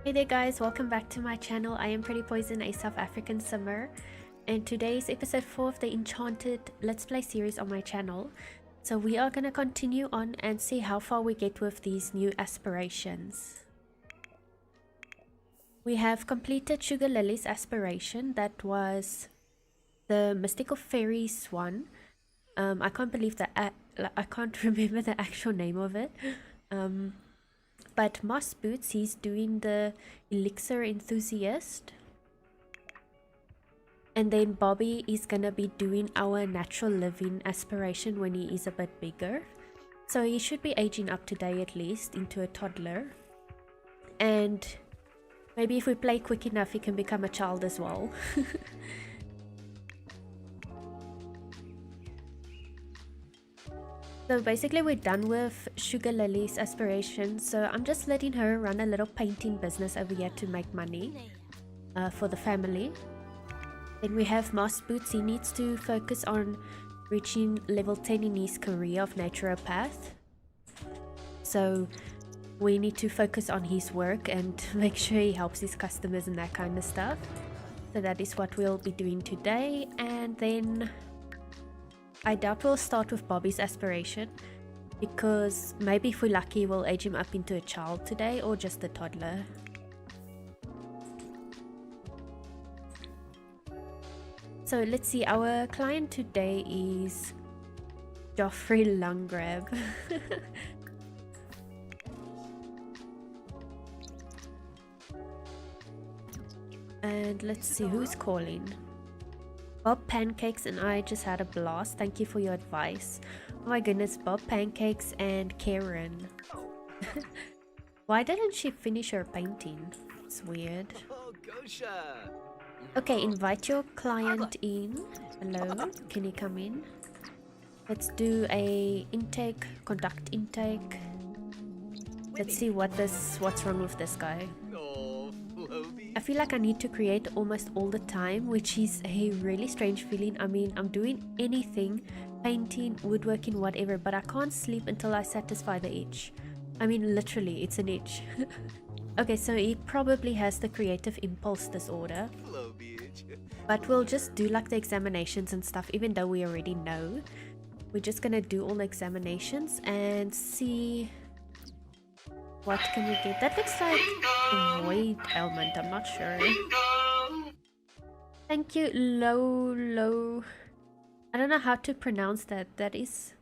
Hey there guys, welcome back to my channel. I am PrettyPoison, a South African simmer, and today is episode 4 of the Enchanted Let's Play series on my channel. So we are going to continue on and see how far we get with these new aspirations. We have completed Sugar Lily's aspiration. That was the Mystical Fairies one. I can't believe that I can't remember the actual name of it. But Mossboots, he's doing the Elixir Enthusiast. And then Bobby is gonna be doing our Natural Living aspiration when he is a bit bigger. So he should be aging up today at least into a toddler. And maybe if we play quick enough, he can become a child as well. So basically we're done with Sugar Lily's aspiration, so I'm just letting her run a little painting business over here to make money for the family. Then we have Mossboots. He needs to focus on reaching level 10 in his career of naturopath. So we need to focus on his work and make sure he helps his customers and that kind of stuff. So that is what we'll be doing today, and then I doubt we'll start with Bobby's aspiration, because maybe if we're lucky we'll age him up into a child today or just a toddler. So let's see, our client today is Joffrey Lungrab. And let's see who's calling. Bob Pancakes and I just had a blast. Thank you for your advice. Oh my goodness, Bob Pancakes and Karen. Why didn't she finish her painting? It's weird. Okay, invite your client in. Hello, can you come in? Let's do a intake, conduct intake. Let's see what's wrong with this guy. I feel like I need to create almost all the time, which is a really strange feeling. I mean, I'm doing anything, painting, woodworking, whatever, but I can't sleep until I satisfy the itch. I mean, literally, it's an itch. Okay, so he probably has the creative impulse disorder. But we'll just do like the examinations and stuff, even though we already know. We're just gonna do all the examinations and see what can we get. That looks like a void element, I'm not sure. Thank you, Low. I don't know how to pronounce that. That is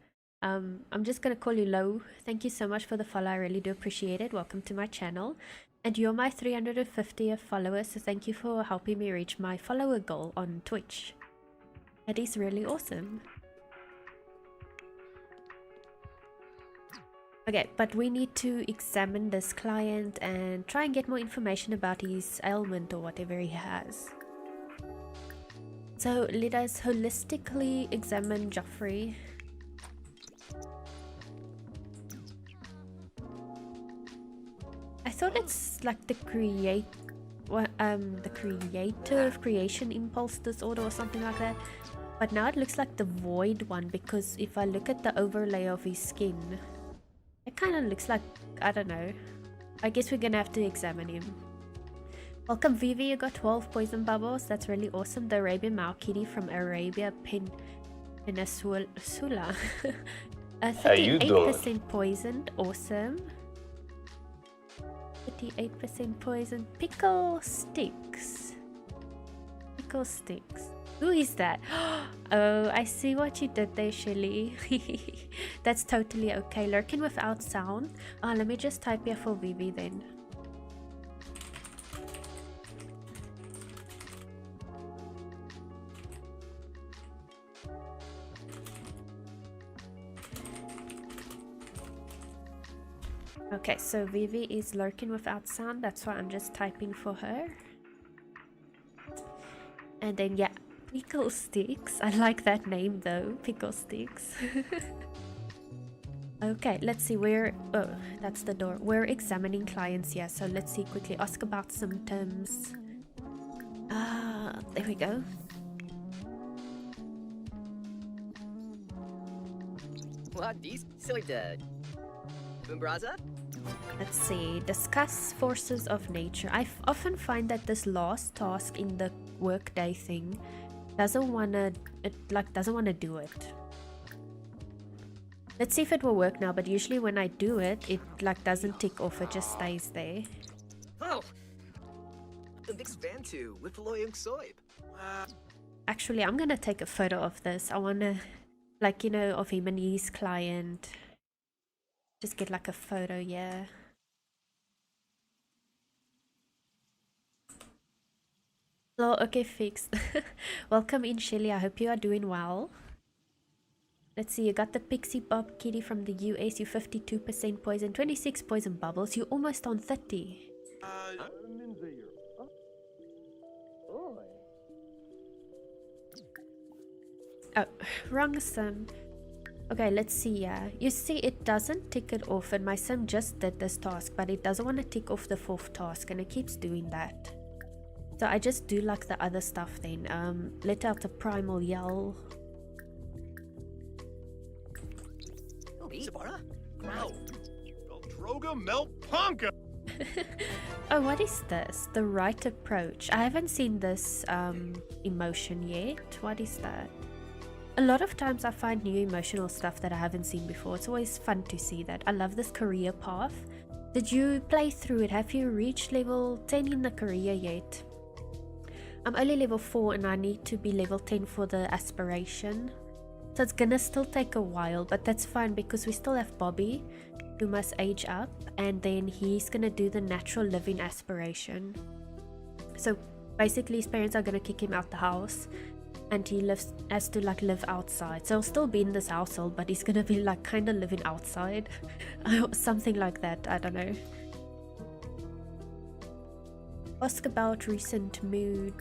I'm just gonna call you Low. Thank you so much for the follow. I really do appreciate it. Welcome to my channel. And you're my 350th follower, so thank you for helping me reach my follower goal on Twitch. That is really awesome. Okay, but we need to examine this client and try and get more information about his ailment or whatever he has. So let us holistically examine Joffrey. I thought it's like the creative creation impulse disorder or something like that, but now it looks like the void one, because if I look at the overlay of his skin, it kind of looks like, I don't know. I guess we're gonna have to examine him. Welcome Vivi, you got 12 poison bubbles. That's really awesome. The Arabian Mao Kitty from Arabia Peninsula. 38% poisoned. Awesome. 38% poison. Pickle sticks. Pickle sticks. Who is that? Oh, I see what you did there, Shelly. That's totally okay. Lurking without sound. Let me just type here for Vivi then. Okay, so Vivi is lurking without sound. That's why I'm just typing for her. And then, yeah. Pickle sticks. I like that name though. Pickle sticks. Okay, let's see where. Oh, that's the door. We're examining clients here, so let's see quickly. Ask about symptoms. There we go. What these silly dead? Let's see. Discuss forces of nature. I often find that this last task in the workday thing doesn't wanna do it. Let's see if it will work now, but usually when I do it, it like doesn't tick off, it just stays there. Actually, I'm gonna take a photo of this. I wanna, like, you know, of him and his client. Just get like a photo, yeah. Hello, okay, fixed. Welcome in, Shelly. I hope you are doing well. Let's see, you got the Pixie Bob Kitty from the US. You 52% poison, 26 poison bubbles. You're almost on 30. Oh, wrong sim. Okay, let's see. You see, it doesn't tick it off, and my sim just did this task, but it doesn't want to tick off the 4th task, and it keeps doing that. So I just do like the other stuff then. Let out the primal yell. Oh, what is this? The right approach. I haven't seen this emotion yet. What is that? A lot of times I find new emotional stuff that I haven't seen before. It's always fun to see that. I love this career path. Did you play through it? Have you reached level 10 in the career yet? I'm only level 4 and I need to be level 10 for the aspiration. So it's gonna still take a while, but that's fine because we still have Bobby, who must age up, and then he's gonna do the natural living aspiration. So basically his parents are gonna kick him out the house and he has to like live outside. So he'll still be in this household, but he's gonna be like kind of living outside. Something like that, I don't know. Ask about recent mood.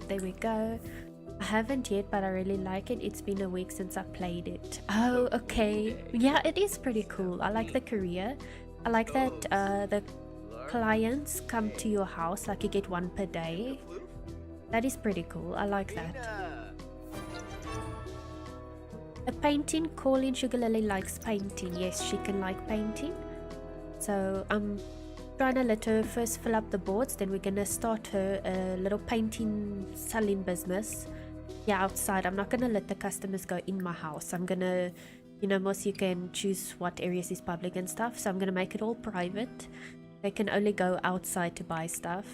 There we go. I haven't yet, but I really like it. It's been a week since I played it. Oh, okay. Yeah, it is pretty cool. I like the career. I like that the clients come to your house, like you get 1 per day. That is pretty cool. I like that. A painting. Colin Sugar Lily likes painting. Yes, she can like painting. So I'm trying to let her first fill up the boards, then we're gonna start her a little painting selling business. Yeah, outside. I'm not gonna let the customers go in my house. I'm gonna, you know, most you can choose what areas is public and stuff, so I'm gonna make it all private. They can only go outside to buy stuff.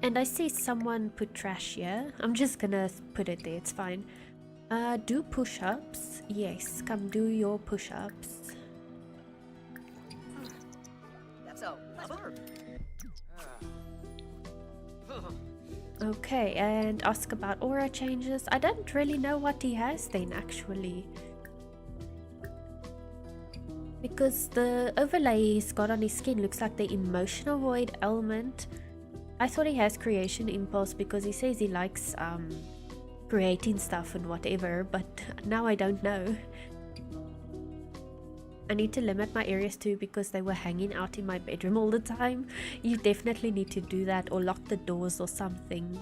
And I see someone put trash here. I'm just gonna put it there, it's fine. Do push-ups. Yes, come do your push-ups. Okay, and ask about aura changes. I don't really know what he has then, actually. Because the overlay he's got on his skin looks like the emotional void element. I thought he has creation impulse because he says he likes creating stuff and whatever, but now I don't know. I need to limit my areas too because they were hanging out in my bedroom all the time. You definitely need to do that or lock the doors or something.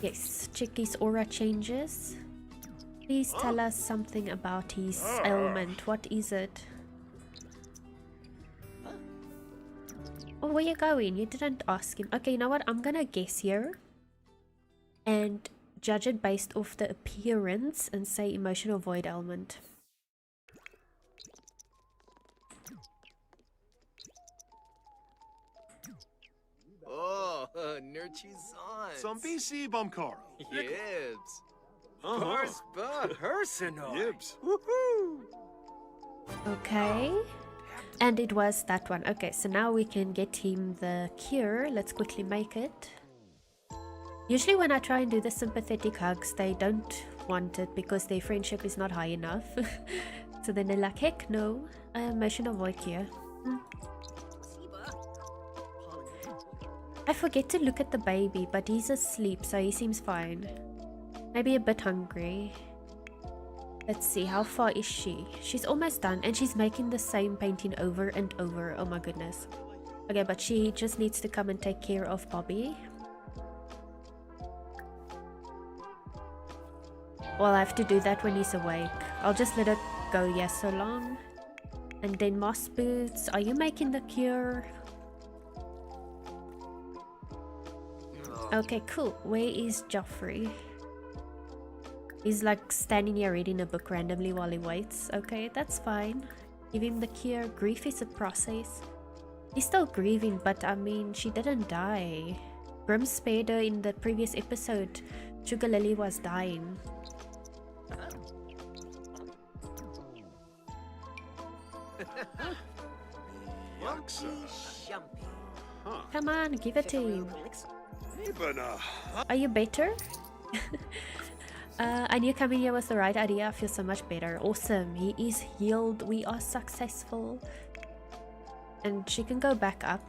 Yes, check his aura changes. Please tell us something about his ailment. What is it? Oh, where you going? You didn't ask him. Okay, you know what? I'm gonna guess here and judge it based off the appearance and say emotional void ailment. Oh, Nurchizan. Some BC Bumkar. Yibs. Yibs. Woohoo! Okay. And it was that one. Okay, so now we can get him the cure. Let's quickly make it. Usually when I try and do the sympathetic hugs, they don't want it because their friendship is not high enough. So then they're like, heck no, emotional void cure. I forget to look at the baby, but he's asleep, so he seems fine. Maybe a bit hungry. Let's see, how far is she? She's almost done, and she's making the same painting over and over. Oh my goodness. Okay, but she just needs to come and take care of Bobby. Well, I have to do that when he's awake. I'll just let it go, yes, so long. And then Mossboots, are you making the cure? Okay, cool. Where is Joffrey? He's like standing here reading a book randomly while he waits. Okay, that's fine. Give him the cure. Grief is a process. He's still grieving, but I mean, she didn't die. Grim spared her in the previous episode. Sugar Lily was dying. Come on, give it to him. Are you better? I knew coming here was the right idea. I feel so much better. Awesome. He is healed. We are successful. And she can go back up.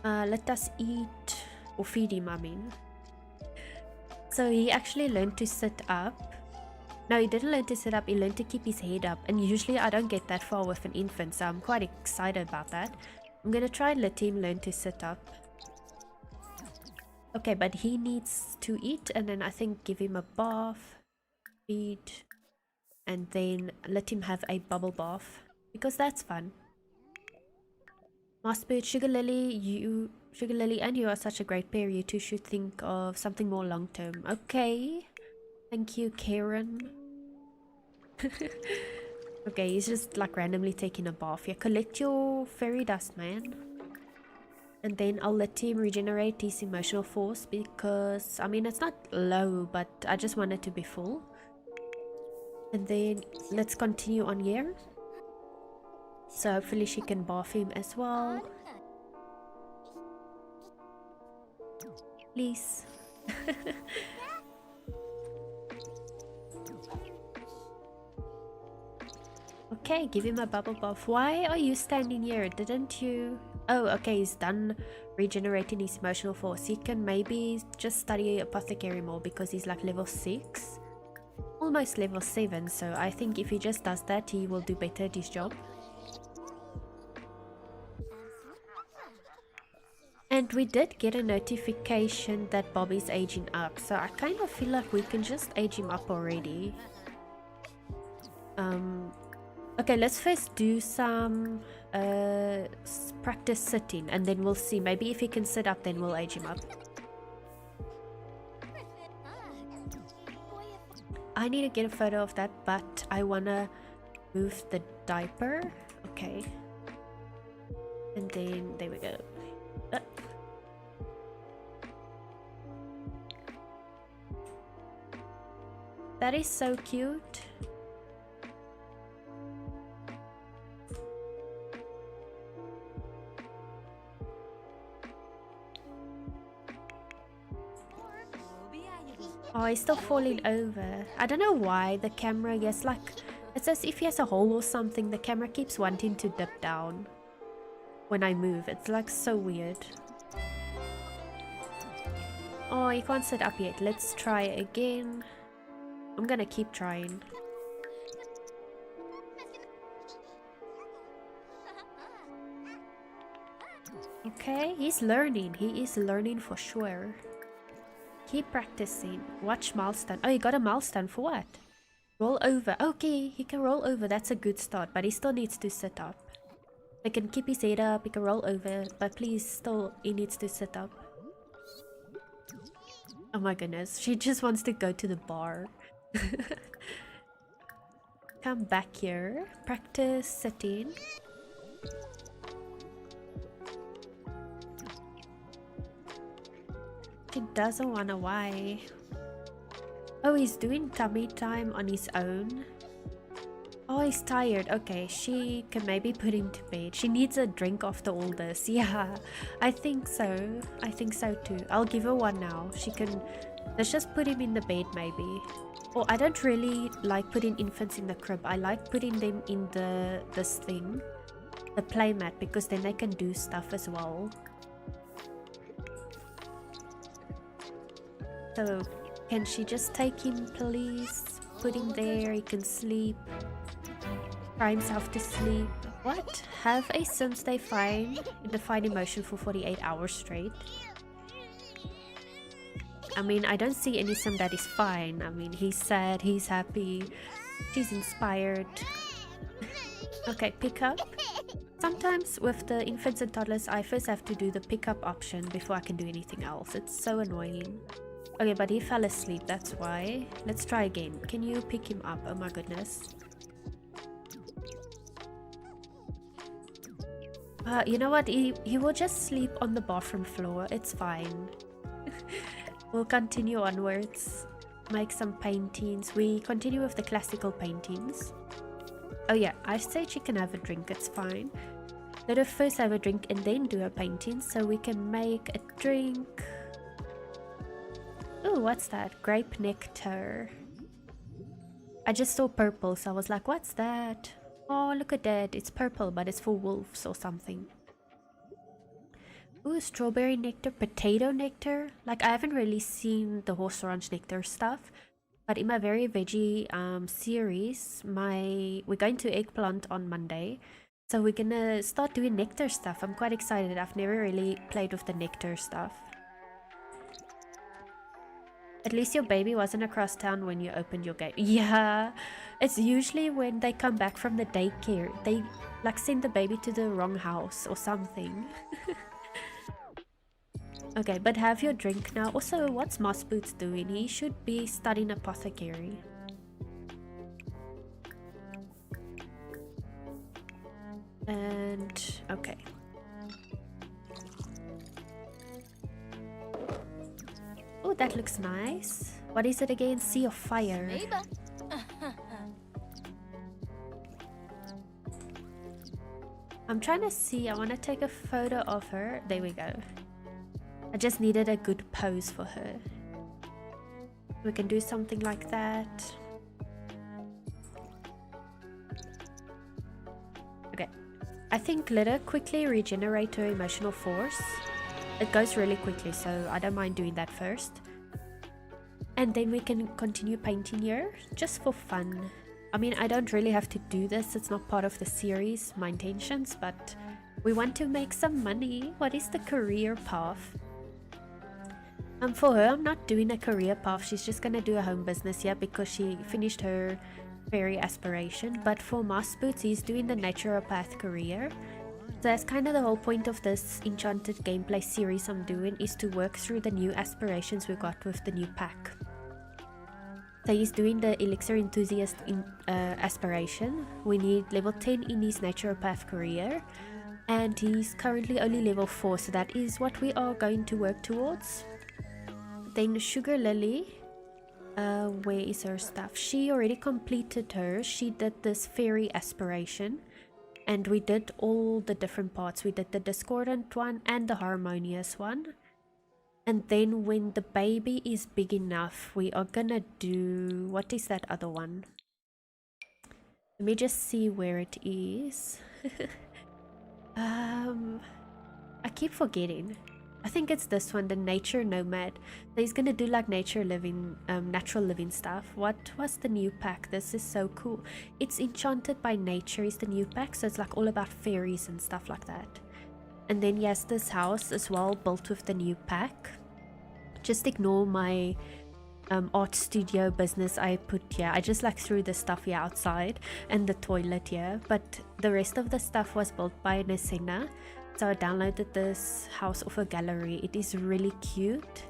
Let us eat. Or feed him, I mean. So he actually learned to sit up. No, he didn't learn to sit up. He learned to keep his head up. And usually I don't get that far with an infant. So I'm quite excited about that. I'm going to try and let him learn to sit up. Okay, but he needs to eat, and then I think give him a bath, feed, and then let him have a bubble bath, because that's fun. Mossboot, Sugar Lily and you are such a great pair. You two should think of something more long term. Okay, thank you, Karen. Okay, he's just like randomly taking a bath. Yeah, collect your fairy dust, man. And then I'll let him regenerate his emotional force because, I mean, it's not low, but I just want it to be full. And then let's continue on here. So hopefully she can bath him as well. Please. Okay, give him a bubble bath. Why are you standing here? Didn't you... Oh, okay, he's done regenerating his emotional force. He can maybe just study apothecary more because he's like level 6. Almost level 7, so I think if he just does that, he will do better at his job. And we did get a notification that Bobby's aging up, so I kind of feel like we can just age him up already. Okay, let's first do some practice sitting, and then we'll see. Maybe if he can sit up, then we'll age him up. I need to get a photo of that, but I wanna move the diaper. Okay. And then, there we go. That is so cute. Oh, he's still falling over. I don't know why the camera gets like... It's as if he has a hole or something. The camera keeps wanting to dip down when I move. It's like so weird. Oh, he can't sit up yet. Let's try again. I'm gonna keep trying. Okay, he's learning. He is learning for sure. Keep practicing. Watch milestone. Oh, he got a milestone for what? Roll over. Okay, he can roll over. That's a good start, but he still needs to sit up. He can keep his head up. He can roll over, but please, still, he needs to sit up. Oh my goodness, she just wants to go to the bar. Come back here. Practice sitting. She doesn't wanna why. Oh, he's doing tummy time on his own. Oh, he's tired. Okay, she can maybe put him to bed. She needs a drink after all this. Yeah, I think so. I think so too. I'll give her one now. She can... Let's just put him in the bed maybe. Or I don't really like putting infants in the crib. I like putting them in this thing. The playmat, because then they can do stuff as well. So, can she just take him, please? Put him there, he can sleep. Cry himself to sleep. What? Have a sim stay fine in the fine emotion for 48 hours straight. I mean, I don't see any sim that is fine. I mean, he's sad, he's happy, she's inspired. Okay, pick up. Sometimes with the infants and toddlers, I first have to do the pickup option before I can do anything else. It's so annoying. Okay, but he fell asleep, that's why. Let's try again. Can you pick him up? Oh my goodness. You know what? He will just sleep on the bathroom floor. It's fine. We'll continue onwards. Make some paintings. We continue with the classical paintings. Oh yeah, I said she can have a drink, it's fine. Let her first have a drink and then do her painting, so we can make a drink. Oh, what's that? Grape nectar. I just saw purple, so I was like, what's that? Oh, look at that. It's purple, but it's for wolves or something. Ooh, strawberry nectar, potato nectar. Like, I haven't really seen the horse orange nectar stuff. But in my very veggie series, we're going to eggplant on Monday. So we're gonna start doing nectar stuff. I'm quite excited. I've never really played with the nectar stuff. At least your baby wasn't across town when you opened your gate. Yeah, it's usually when they come back from the daycare. They like send the baby to the wrong house or something. Okay, but have your drink now. Also, what's Mossboots doing? He should be studying apothecary. And okay. Oh, that looks nice. What is it again? Sea of Fire. I'm trying to see. I want to take a photo of her. There we go. I just needed a good pose for her. We can do something like that. Okay. I think let her quickly regenerate her emotional force. It goes really quickly, so I don't mind doing that first. And then we can continue painting here, just for fun. I mean, I don't really have to do this. It's not part of the series, my intentions, but we want to make some money. What is the career path? For her, I'm not doing a career path. She's just gonna do a home business here because she finished her fairy aspiration. But for Mossboots, he's doing the naturopath career. So that's kind of the whole point of this Enchanted gameplay series I'm doing, is to work through the new aspirations we got with the new pack. So he's doing the Elixir Enthusiast aspiration. We need level 10 in his naturopath career. And he's currently only level 4, so that is what we are going to work towards. Then Sugar Lily, where is her stuff? She already completed her. She did this fairy aspiration, and we did all the different parts. We did the discordant one and the harmonious one. And then when the baby is big enough, we are gonna do, what is that other one? Let me just see where it is. I keep forgetting. I think it's this one, the Nature Nomad. So he's gonna do like nature living, natural living stuff. What was the new pack? This is so cool. It's Enchanted by Nature is the new pack, so it's like all about fairies and stuff like that. And then yes, this house as well, built with the new pack. Just ignore my art studio business I put here. I just like threw the stuff here outside and the toilet here, but the rest of the stuff was built by Nesena. So I downloaded this house off a gallery. It is really cute.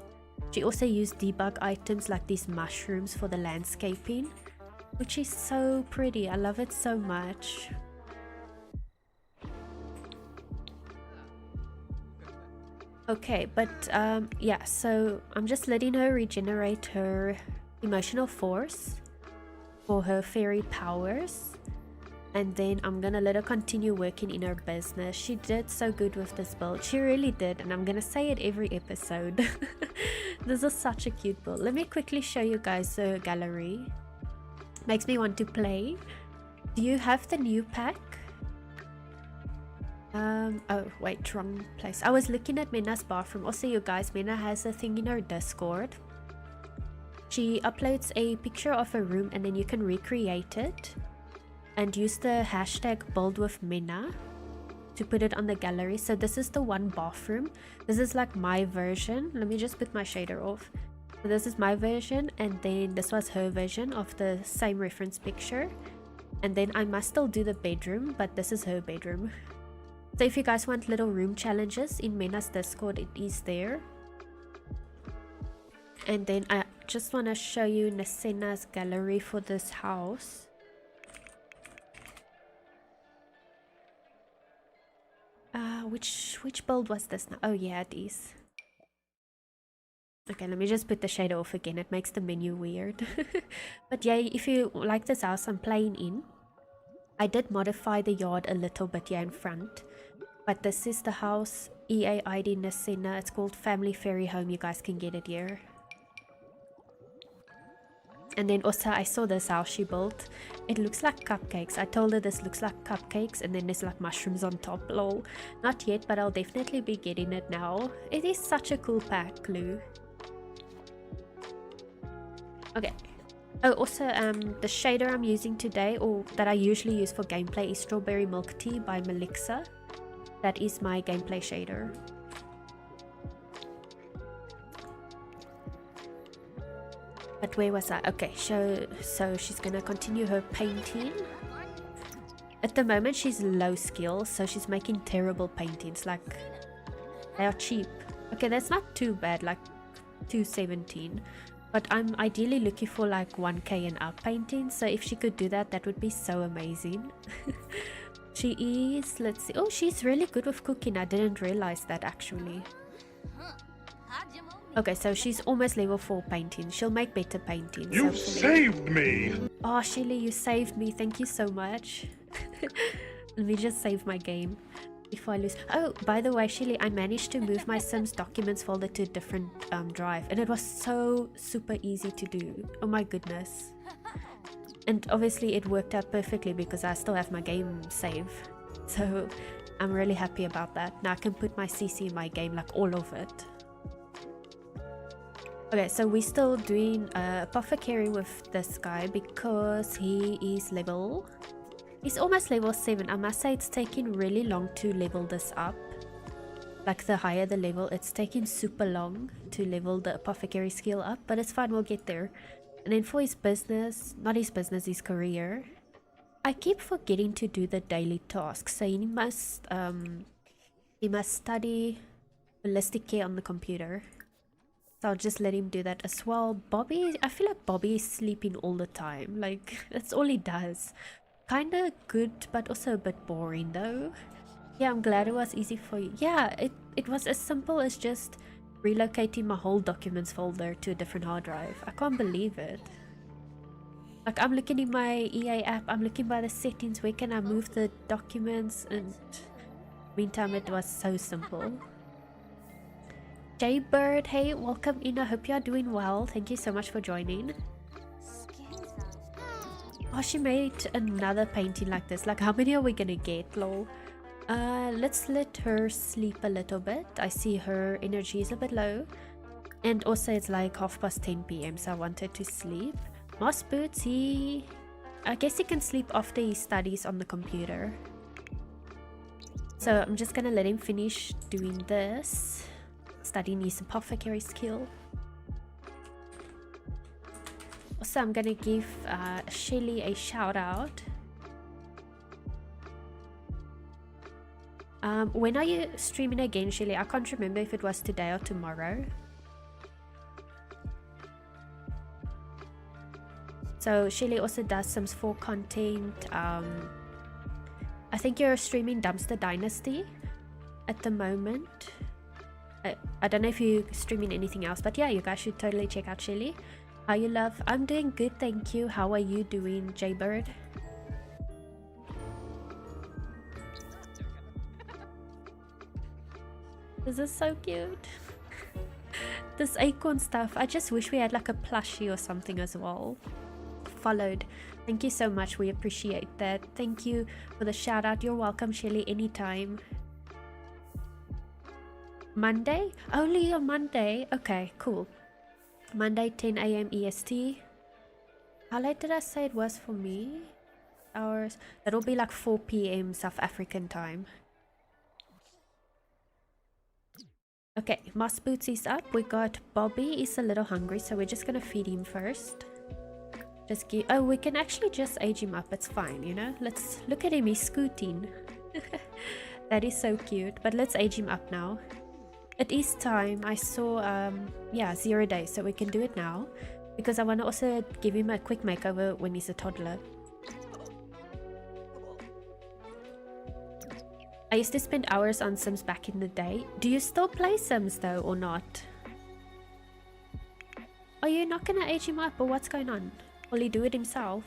She also used debug items like these mushrooms for the landscaping, which is so pretty. I love it so much. Okay, but yeah, so I'm just letting her regenerate her emotional force for her fairy powers. And then I'm gonna let her continue working in her business. She did so good with this build. She really did, and I'm gonna say it every episode. This is such a cute build. Let me quickly show you guys the gallery. Makes me want to play. Do you have the new pack? Oh wait, wrong place. I was looking at Mena's bathroom. Also, you guys, Mena has a thing in her Discord. She uploads a picture of a room and then you can recreate it and use the hashtag buildwithmena to put it on the gallery. So this is the one bathroom. This is like my version. Let me just put my shader off. So this is my version, and then this was her version of the same reference picture. And then I must still do the bedroom, but this is her bedroom. So if you guys want little room challenges in Mena's Discord, it is there. And then I just want to show you Nasena's gallery for this house. Which build was this now? Oh yeah, it is. Okay, let me just put the shader off again. It makes the menu weird. But yeah, if you like this house I'm playing in, I did modify the yard a little bit here in front. But this is the house, EA ID Nasena. It's called Family Fairy Home. You guys can get it here. And then also I saw this house she built. It looks like cupcakes. I told her this looks like cupcakes, and then there's like mushrooms on top. Lol. Not yet, but I'll definitely be getting it now. It is such a cool pack, Lou. Okay. Oh, also the shader I'm using today, or that I usually use for gameplay, is Strawberry Milk Tea by Melixa. That is my gameplay shader. But where was I? Okay, so she's gonna continue her painting. At the moment she's low skill, so she's making terrible paintings. Like, they are cheap. Okay, that's not too bad, like 217. But I'm ideally looking for like 1k and up paintings, so if she could do that, that would be so amazing. She is, let's see, oh, she's really good with cooking. I didn't realize that actually. Okay, so she's almost level 4 painting. She'll make better paintings. You hopefully. saved me! Oh, Shelly, you saved me. Thank you so much. Let me just save my game before I lose. Oh, by the way, Shelly, I managed to move my Sims documents folder to a different drive, and it was so super easy to do. Oh my goodness. And obviously it worked out perfectly because I still have my game save. So I'm really happy about that. Now I can put my CC in my game, like all of it. Okay, so we're still doing apothecary with this guy because he is he's almost level 7. I must say it's taking really long to level this up. Like, the higher the level, it's taking super long to level the apothecary skill up, but it's fine, we'll get there. And then for his business, not his business, his career, I keep forgetting to do the daily tasks. So he must study holistic care on the computer. So I'll just let him do that as well. Bobby, I feel like Bobby is sleeping all the time. Like, that's all he does. Kinda good, but also a bit boring though. Yeah, I'm glad it was easy for you. Yeah, it was as simple as just relocating my whole documents folder to a different hard drive. I can't believe it. Like, I'm looking in my EA app, I'm looking by the settings, where can I move the documents, and meantime it was so simple. Jaybird, hey, welcome in. I hope you are doing well. Thank you so much for joining. Oh, she made another painting like this. Like, how many are we gonna get, lol? Let's let her sleep a little bit. I see her energy is a bit low. And also it's like 10:30 PM, so I want her to sleep. Mossboots, I guess he can sleep after he studies on the computer. So I'm just gonna let him finish doing this. Studying his apothecary skill. Also, I'm gonna give Shelly a shout out. When are you streaming again, Shelly? I can't remember if it was today or tomorrow. So Shelly also does Sims 4 content. I think you're streaming Dumpster Dynasty at the moment. I don't know if you're streaming anything else, but yeah, you guys should totally check out Shelly. How you, love? I'm doing good, thank you. How are you doing, Jaybird? This is so cute. This acorn stuff. I just wish we had like a plushie or something as well. Followed. Thank you so much. We appreciate that. Thank you for the shout out. You're welcome, Shelly, anytime. Monday? Only on Monday? Okay, cool. Monday, 10 AM EST. How late did I say it was for me? Hours. That'll be like 4 PM South African time. Okay, Mossboots is up. We got Bobby is a little hungry, so we're just gonna feed him first. Just give. Oh, we can actually just age him up. It's fine, you know. Let's look at him. He's scooting. That is so cute. But let's age him up now. It is time. I saw yeah, 0 days, so we can do it now because I want to also give him a quick makeover when he's a toddler. I used to spend hours on Sims back in the day. Do you still play Sims though or not? Are you not gonna age him up or what's going on? Will he do it himself?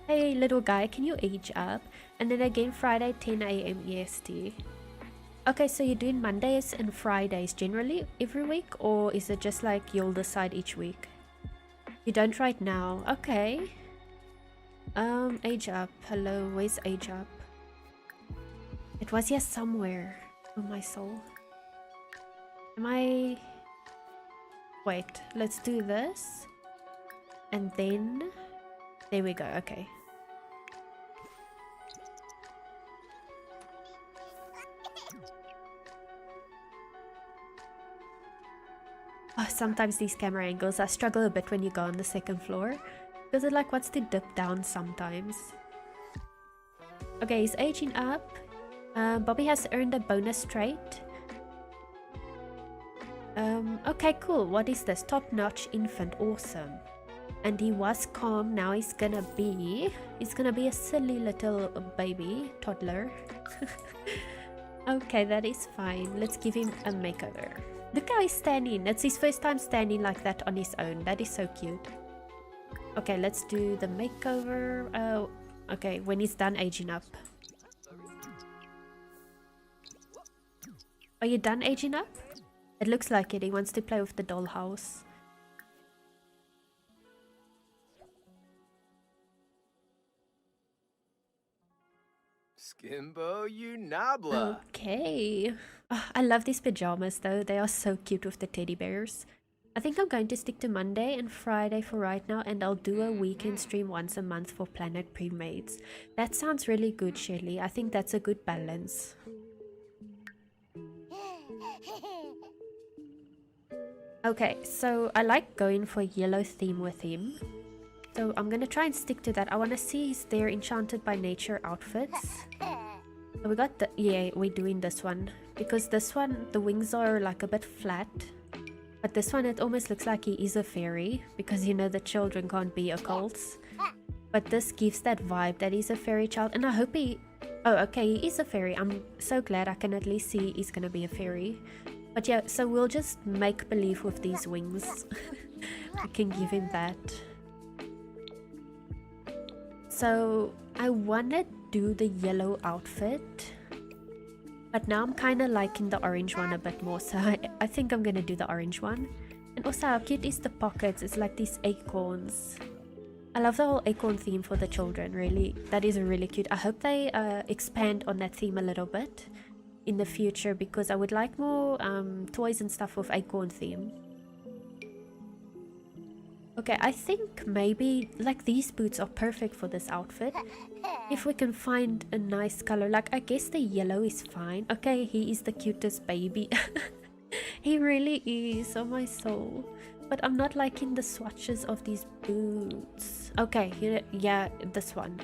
Hey little guy, can you age up? And then again Friday 10 AM EST. Okay, so you're doing Mondays and Fridays generally every week, or is it just like you'll decide each week? You don't right now. Okay. Age up. Hello, where's age up? It was here somewhere. Oh my soul. Am I... Wait, let's do this. And then... There we go, okay. Oh, sometimes these camera angles, I struggle a bit when you go on the second floor. Because it like wants to dip down sometimes. Okay, he's aging up. Bobby has earned a bonus trait. Okay, cool. What is this? Top-notch infant. Awesome. And he was calm. Now he's gonna be a silly little baby toddler. Okay, that is fine. Let's give him a makeover. Look how he's standing. It's his first time standing like that on his own. That is so cute. Okay, let's do the makeover. Oh, okay, when he's done aging up. Are you done aging up? It looks like it. He wants to play with the dollhouse. Skimbo, you nabla. Okay. Oh, I love these pajamas though. They are so cute with the teddy bears. I think I'm going to stick to Monday and Friday for right now, and I'll do a weekend stream once a month for Planet Premates. That sounds really good, Shelly. I think that's a good balance. Okay, so I like going for a yellow theme with him. So I'm gonna try and stick to that. I want to see their Enchanted by Nature outfits. So we got the... Yeah, we're doing this one. Because this one, the wings are like a bit flat. But this one, it almost looks like he is a fairy. Because, you know, the children can't be occults. But this gives that vibe that he's a fairy child. And I hope he... Oh, okay, he is a fairy. I'm so glad I can at least see he's gonna be a fairy. But yeah, so we'll just make believe with these wings. We can give him that. So I want to do the yellow outfit. But now I'm kind of liking the orange one a bit more. So I think I'm going to do the orange one. And also how cute is the pockets. It's like these acorns. I love the whole acorn theme for the children, really. That is really cute. I hope they expand on that theme a little bit in the future, because I would like more toys and stuff with acorn theme. Okay, I think maybe like these boots are perfect for this outfit. If we can find a nice color, like I guess the yellow is fine. Okay, he is the cutest baby. He really is, oh my soul. But I'm not liking the swatches of these boots. Okay, yeah, this one.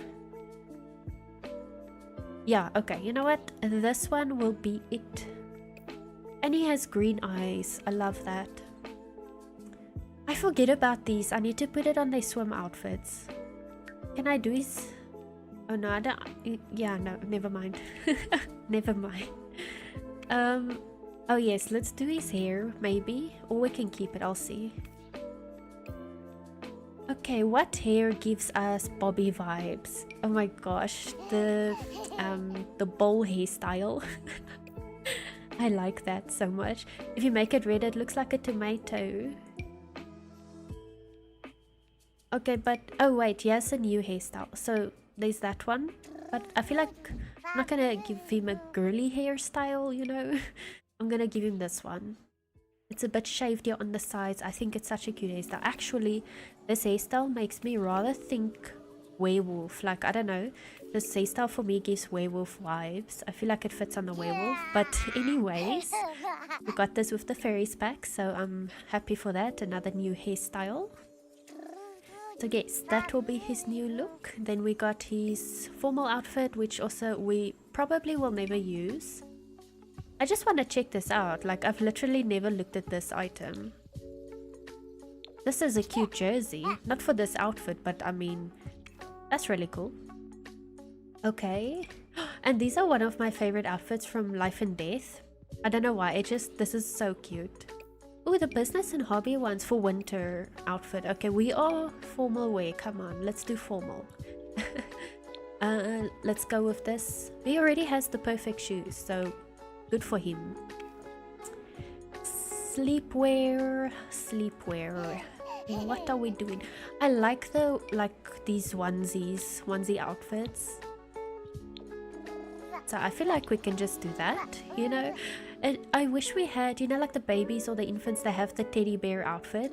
Yeah, okay, you know what? This one will be it. And he has green eyes. I love that. I forget about these. I need to put it on their swim outfits. Can I do his... Oh no, I don't... Yeah, no, never mind. Never mind. Oh yes, let's do his hair, maybe. Or we can keep it, I'll see. Okay, what hair gives us Bobby vibes? Oh my gosh, the bowl hairstyle. I like that so much. If you make it red, it looks like a tomato. Okay, but oh wait, he has a new hairstyle. So there's that one. But I feel like I'm not gonna give him a girly hairstyle, you know. I'm gonna give him this one. It's a bit shaved here on the sides. I think it's such a cute hairstyle. Actually, this hairstyle makes me rather think werewolf. Like, I don't know, this hairstyle for me gives werewolf vibes. I feel like it fits on the werewolf. But anyways, we got this with the fairies pack, so I'm happy for that. Another new hairstyle. So yes, that will be his new look. Then we got his formal outfit, which also we probably will never use. I just want to check this out. Like, I've literally never looked at this item. This is a cute jersey. Not for this outfit, but I mean, that's really cool. Okay. And these are one of my favorite outfits from Life and Death. I don't know why. This is so cute. Oh, the business and hobby ones for winter outfit. Okay, we are formal wear. Come on, let's do formal. Let's go with this. He already has the perfect shoes, so good for him. Sleepwear. What are we doing? I like these onesie outfits. So I feel like we can just do that, you know. And I wish we had, you know, like the babies or the infants that have the teddy bear outfit.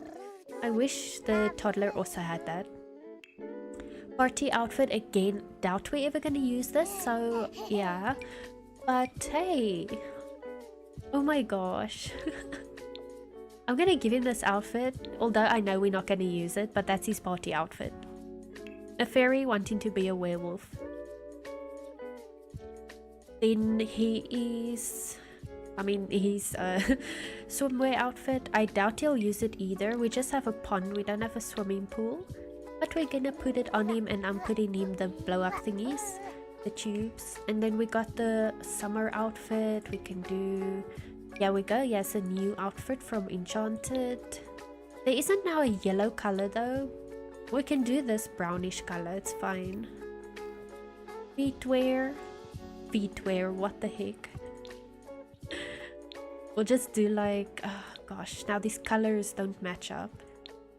I wish the toddler also had that. Party outfit, again, doubt we're ever gonna use this, so yeah. But hey, oh my gosh. I'm gonna give him this outfit, although I know we're not gonna use it, but that's his party outfit. A fairy wanting to be a werewolf. Then his swimwear outfit. I doubt he'll use it either. We just have a pond, we don't have a swimming pool. But we're gonna put it on him, and I'm putting him the blow up thingies, the tubes. And then we got the summer outfit. We can do, yeah, we go. Yes, a new outfit from Enchanted. There isn't now a yellow color though. We can do this brownish color, it's fine. Feetwear, what the heck. We'll just do like, oh gosh, now these colors don't match up.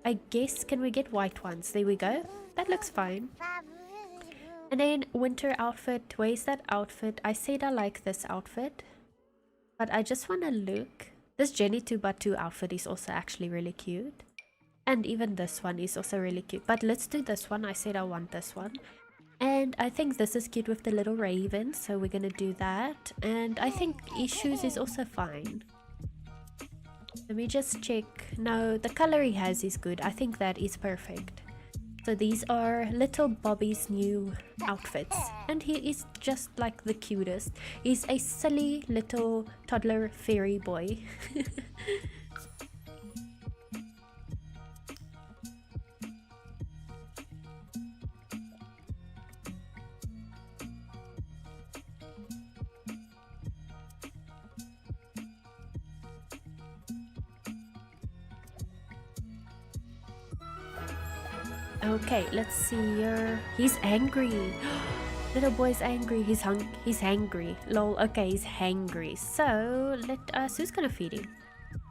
I guess, can we get white ones? There we go. That looks fine. And then winter outfit. Where's that outfit? I said I like this outfit, but I just want to look. This Jenny 2x2 outfit is also actually really cute. And even this one is also really cute. But let's do this one. I said I want this one. And I think this is cute with the little raven, so we're gonna do that. And I think his shoes is also fine. Let me just check. No, the color he has is good. I think that is perfect. So these are little Bobby's new outfits, and he is just like the cutest. He's a silly little toddler fairy boy. Okay, let's see here. He's angry. Little boy's angry. He's hangry. Lol. Okay, he's hangry. So let us. Who's gonna feed him?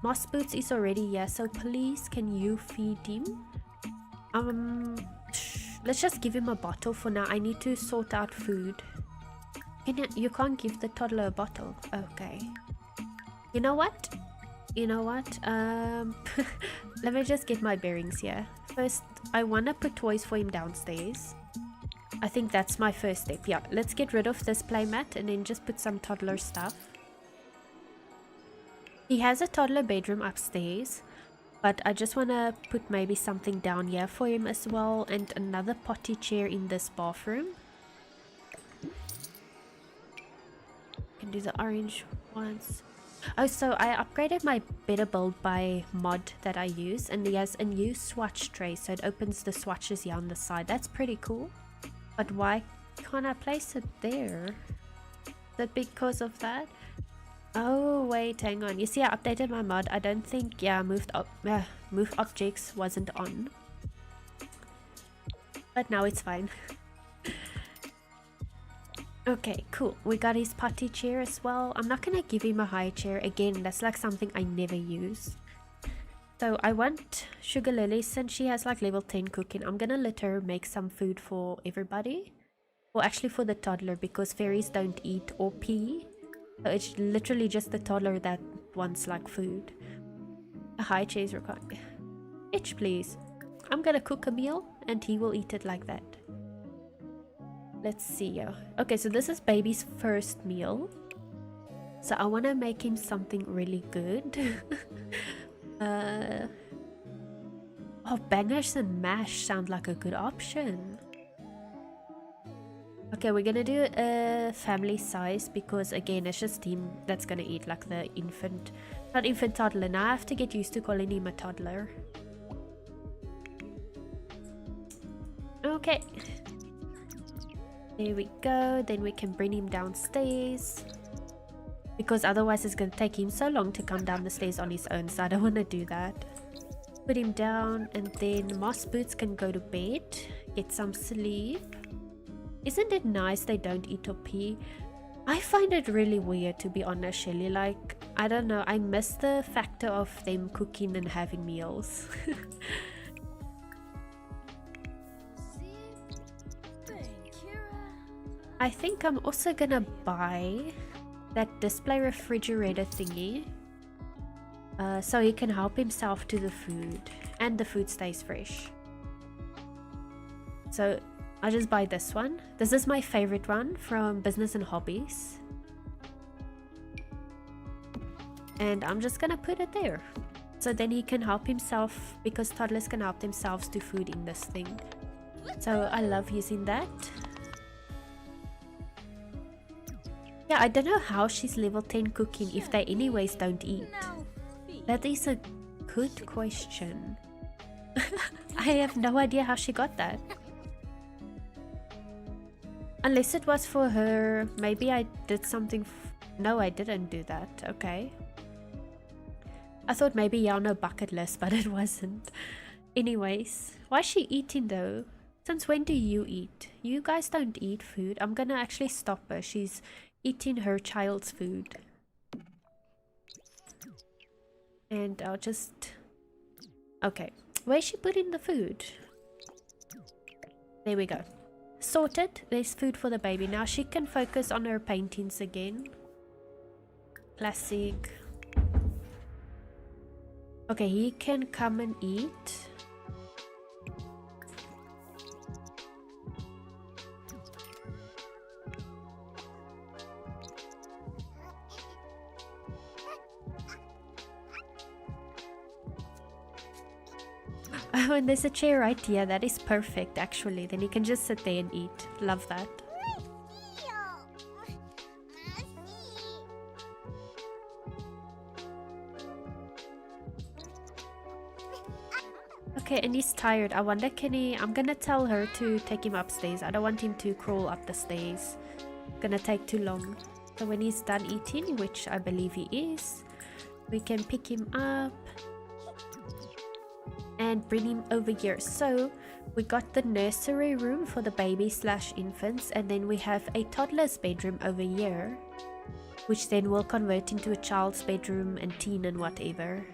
Mossboots is already here. So please, can you feed him? Let's just give him a bottle for now. I need to sort out food. You can't give the toddler a bottle. Okay. You know what? Let me just get my bearings here. First, I want to put toys for him downstairs. I think that's my first step. Yeah, let's get rid of this playmat and then just put some toddler stuff. He has a toddler bedroom upstairs, but I just want to put maybe something down here for him as well, and another potty chair in this bathroom. Can do the orange ones. Oh, so I upgraded my Better Build by mod that I use, and he has a new swatch tray, so it opens the swatches here on the side. That's pretty cool. But why can't I place it there? Is that because of that? Oh wait, hang on. You see, I updated my mod. I don't think, yeah, move objects wasn't on, but now it's fine. Okay, cool. We got his potty chair as well. I'm not gonna give him a high chair. Again, that's like something I never use. So I want Sugar Lily, since she has like level 10 cooking. I'm gonna let her make some food for everybody. Or actually for the toddler, because fairies don't eat or pee. So it's literally just the toddler that wants like food. A high chair is required. Itch, please. I'm gonna cook a meal and he will eat it like that. Let's see. Okay, so this is baby's first meal. So I want to make him something really good. Oh, bangers and mash sound like a good option. Okay, we're gonna do a family size because again, it's just him that's gonna eat, like the infant, not infant, toddler. Now I have to get used to calling him a toddler. Okay. There we go. Then we can bring him downstairs. Because otherwise it's going to take him so long to come down the stairs on his own. So I don't want to do that. Put him down and then Mossboots can go to bed. Get some sleep. Isn't it nice they don't eat or pee? I find it really weird, to be honest, Shelly. Like, I don't know. I miss the factor of them cooking and having meals. I think I'm also gonna buy that display refrigerator thingy, so he can help himself to the food and the food stays fresh. So I'll just buy this one. This is my favorite one from Business and Hobbies, and I'm just gonna put it there so then he can help himself, because toddlers can help themselves to food in this thing. So I love using that. Yeah, I don't know how she's level 10 cooking if they anyways don't eat. That is a good question. I have no idea how she got that. Unless it was for her, maybe I did something. No, I didn't do that. Okay. I thought maybe yeah, no bucket list, but it wasn't. Anyways, why is she eating though? Since when do you eat? You guys don't eat food. I'm gonna actually stop her. She's eating her child's food. And I'll just... Okay. Where's she putting the food? There we go. Sorted. There's food for the baby. Now she can focus on her paintings again. Classic. Okay, he can come and eat. Oh, and there's a chair right here. That is perfect, actually. Then he can just sit there and eat. Love that. Okay, and he's tired. I wonder, can he... I'm gonna tell her to take him upstairs. I don't want him to crawl up the stairs. Gonna take too long. So when he's done eating, which I believe he is, we can pick him up and bring him over here. So we got the nursery room for the baby / infants, and then we have a toddler's bedroom over here, which then will convert into a child's bedroom and teen and whatever.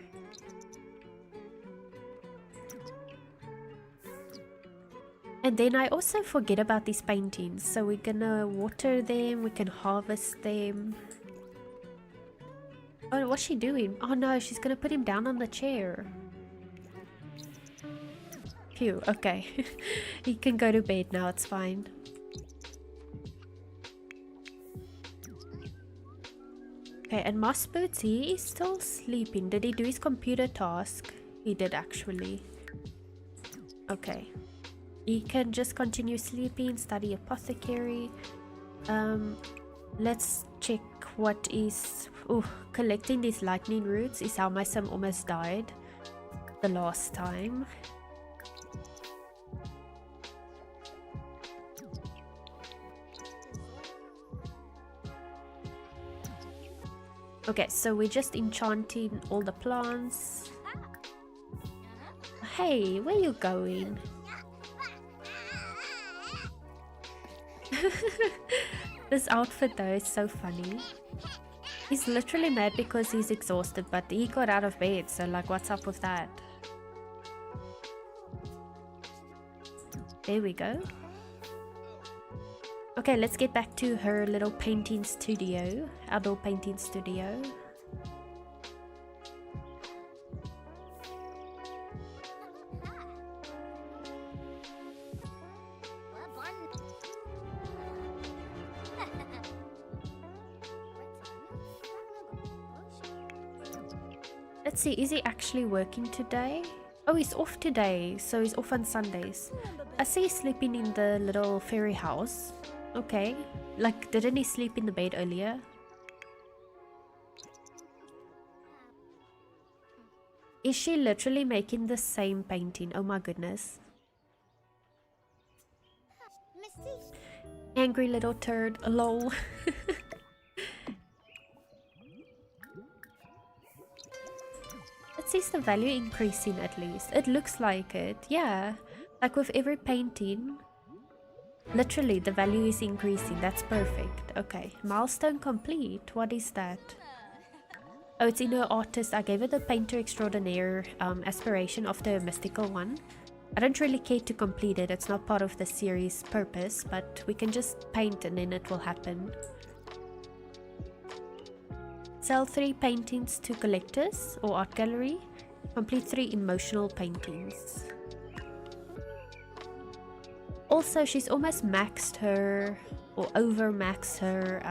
And then I also forget about these paintings, so we're gonna water them, we can harvest them. Oh, what's she doing? Oh no, she's gonna put him down on the chair. Phew, okay. He can go to bed now, it's fine. Okay, and Mossboots, he is still sleeping. Did he do his computer task? He did actually. Okay. He can just continue sleeping, study apothecary. Let's check what is... Oh, collecting these lightning roots is how my sim almost died the last time. Okay, so we're just enchanting all the plants. Hey, where you going? This outfit though is so funny. He's literally mad because he's exhausted, but he got out of bed, so like what's up with that? There we go. Okay, let's get back to her little painting studio, outdoor painting studio. Let's see, is he actually working today? Oh, he's off today, so he's off on Sundays. I see he's sleeping in the little fairy house. Okay. Like, didn't he sleep in the bed earlier? Is she literally making the same painting? Oh my goodness. Angry little turd. Lol. Let's see, is the value increasing at least? It looks like it. Yeah. Like with every painting, literally the value is increasing. That's perfect. Okay. Milestone complete. What is that? Oh, it's inner artist. I gave it the painter extraordinaire aspiration of the mystical one. I don't really care to complete it. It's not part of the series purpose, but we can just paint and then it will happen. Sell 3 paintings to collectors or art gallery. Complete 3 emotional paintings. Also, she's almost maxed her or over maxed her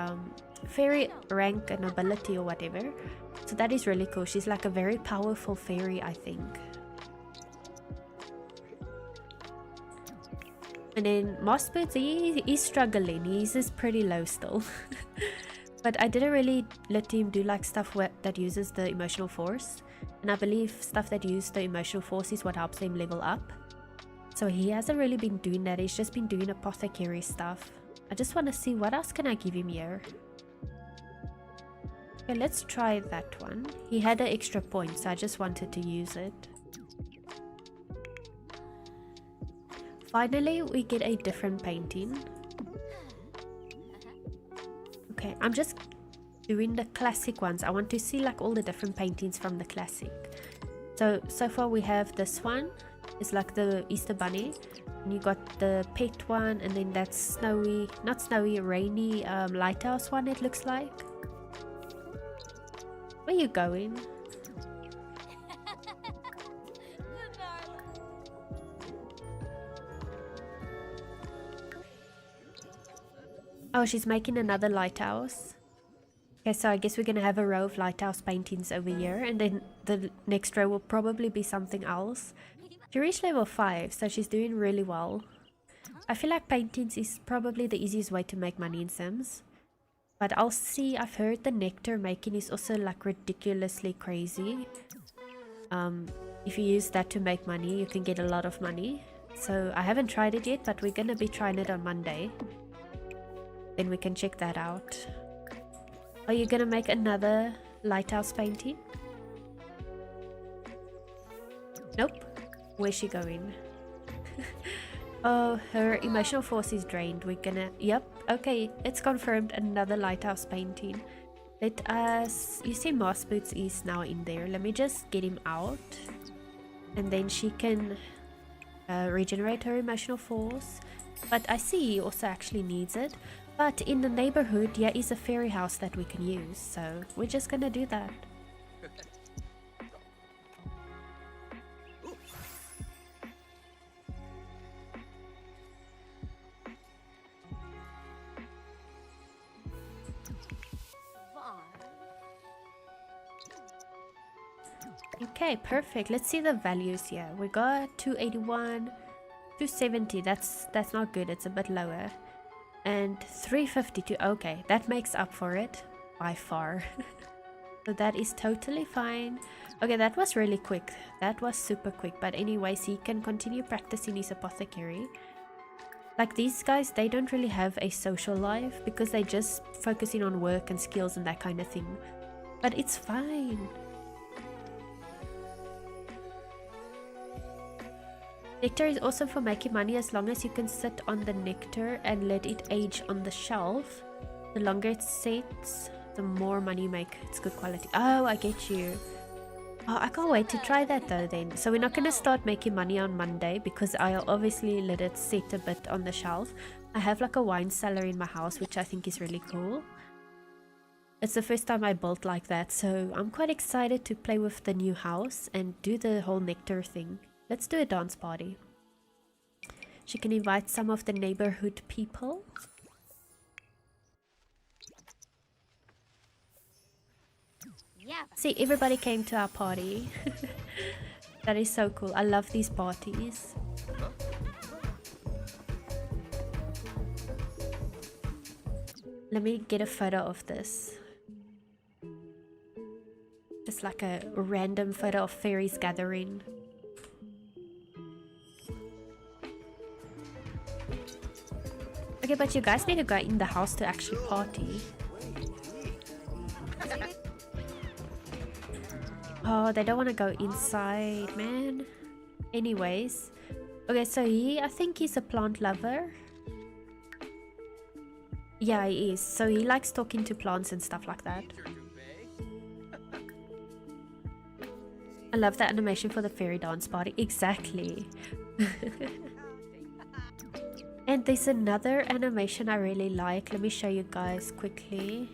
fairy rank and ability or whatever. So that is really cool. She's like a very powerful fairy, I think. And then Mossboots, he's struggling. He's just pretty low still. But I didn't really let him do like stuff that uses the emotional force. And I believe stuff that uses the emotional force is what helps him level up. So he hasn't really been doing that. He's just been doing apothecary stuff. I just want to see what else can I give him here. Okay, let's try that one. He had an extra point, so I just wanted to use it. Finally, we get a different painting. Okay, I'm just doing the classic ones. I want to see like all the different paintings from the classic. So far we have this one. It's like the Easter bunny. And you got the pet one, and then that snowy, not snowy, rainy lighthouse one it looks like. Where are you going? Oh, she's making another lighthouse. Okay, so I guess we're gonna have a row of lighthouse paintings over here, and then the next row will probably be something else. She reached level 5, so she's doing really well. I feel like paintings is probably the easiest way to make money in Sims. But I'll see, I've heard the nectar making is also like ridiculously crazy. If you use that to make money, you can get a lot of money. So I haven't tried it yet, but we're gonna be trying it on Monday. Then we can check that out. Are you gonna make another lighthouse painting? Nope. Where's she going? Oh, her emotional force is drained. We're gonna... Yep. Okay, it's confirmed. Another lighthouse painting. Let us... You see Mossboots is now in there. Let me just get him out. And then she can regenerate her emotional force. But I see he also actually needs it. But in the neighborhood, yeah, is a fairy house that we can use. So we're just gonna do that. Okay, perfect. Let's see the values here. We got 281, 270. That's not good. It's a bit lower. And 352. Okay, that makes up for it by far. So that is totally fine. Okay, that was really quick. That was super quick. But anyways, he can continue practicing his apothecary. Like these guys, they don't really have a social life because they just focusing on work and skills and that kind of thing. But it's fine. Nectar is awesome for making money as long as you can sit on the nectar and let it age on the shelf. The longer it sits, the more money you make. It's good quality. Oh, I get you. Oh, I can't wait to try that though then. So we're not going to start making money on Monday because I'll obviously let it sit a bit on the shelf. I have like a wine cellar in my house, which I think is really cool. It's the first time I built like that, so I'm quite excited to play with the new house and do the whole nectar thing. Let's do a dance party. She can invite some of the neighborhood people. Yeah. See, everybody came to our party. That is so cool. I love these parties. Let me get a photo of this. Just like a random photo of fairies gathering. Okay, but you guys need to go in the house to actually party. Oh, they don't want to go inside, man. Anyways. Okay, so I think he's a plant lover. Yeah, he is. So he likes talking to plants and stuff like that. I love the animation for the fairy dance party. Exactly. And there's another animation I really like. Let me show you guys quickly.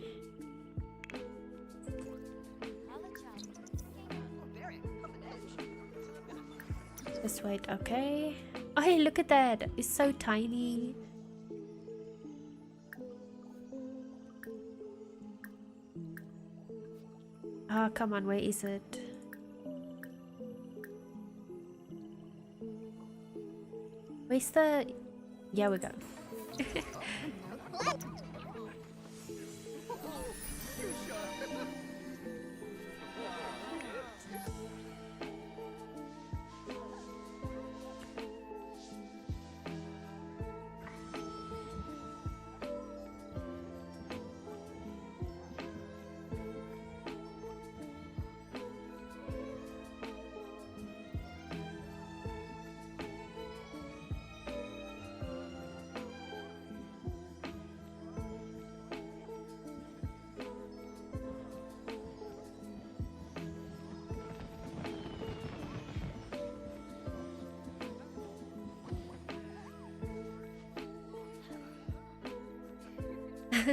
Just wait, okay. Oh, hey, look at that. It's so tiny. Ah, oh, come on, where is it? Where's the... Yeah, we go.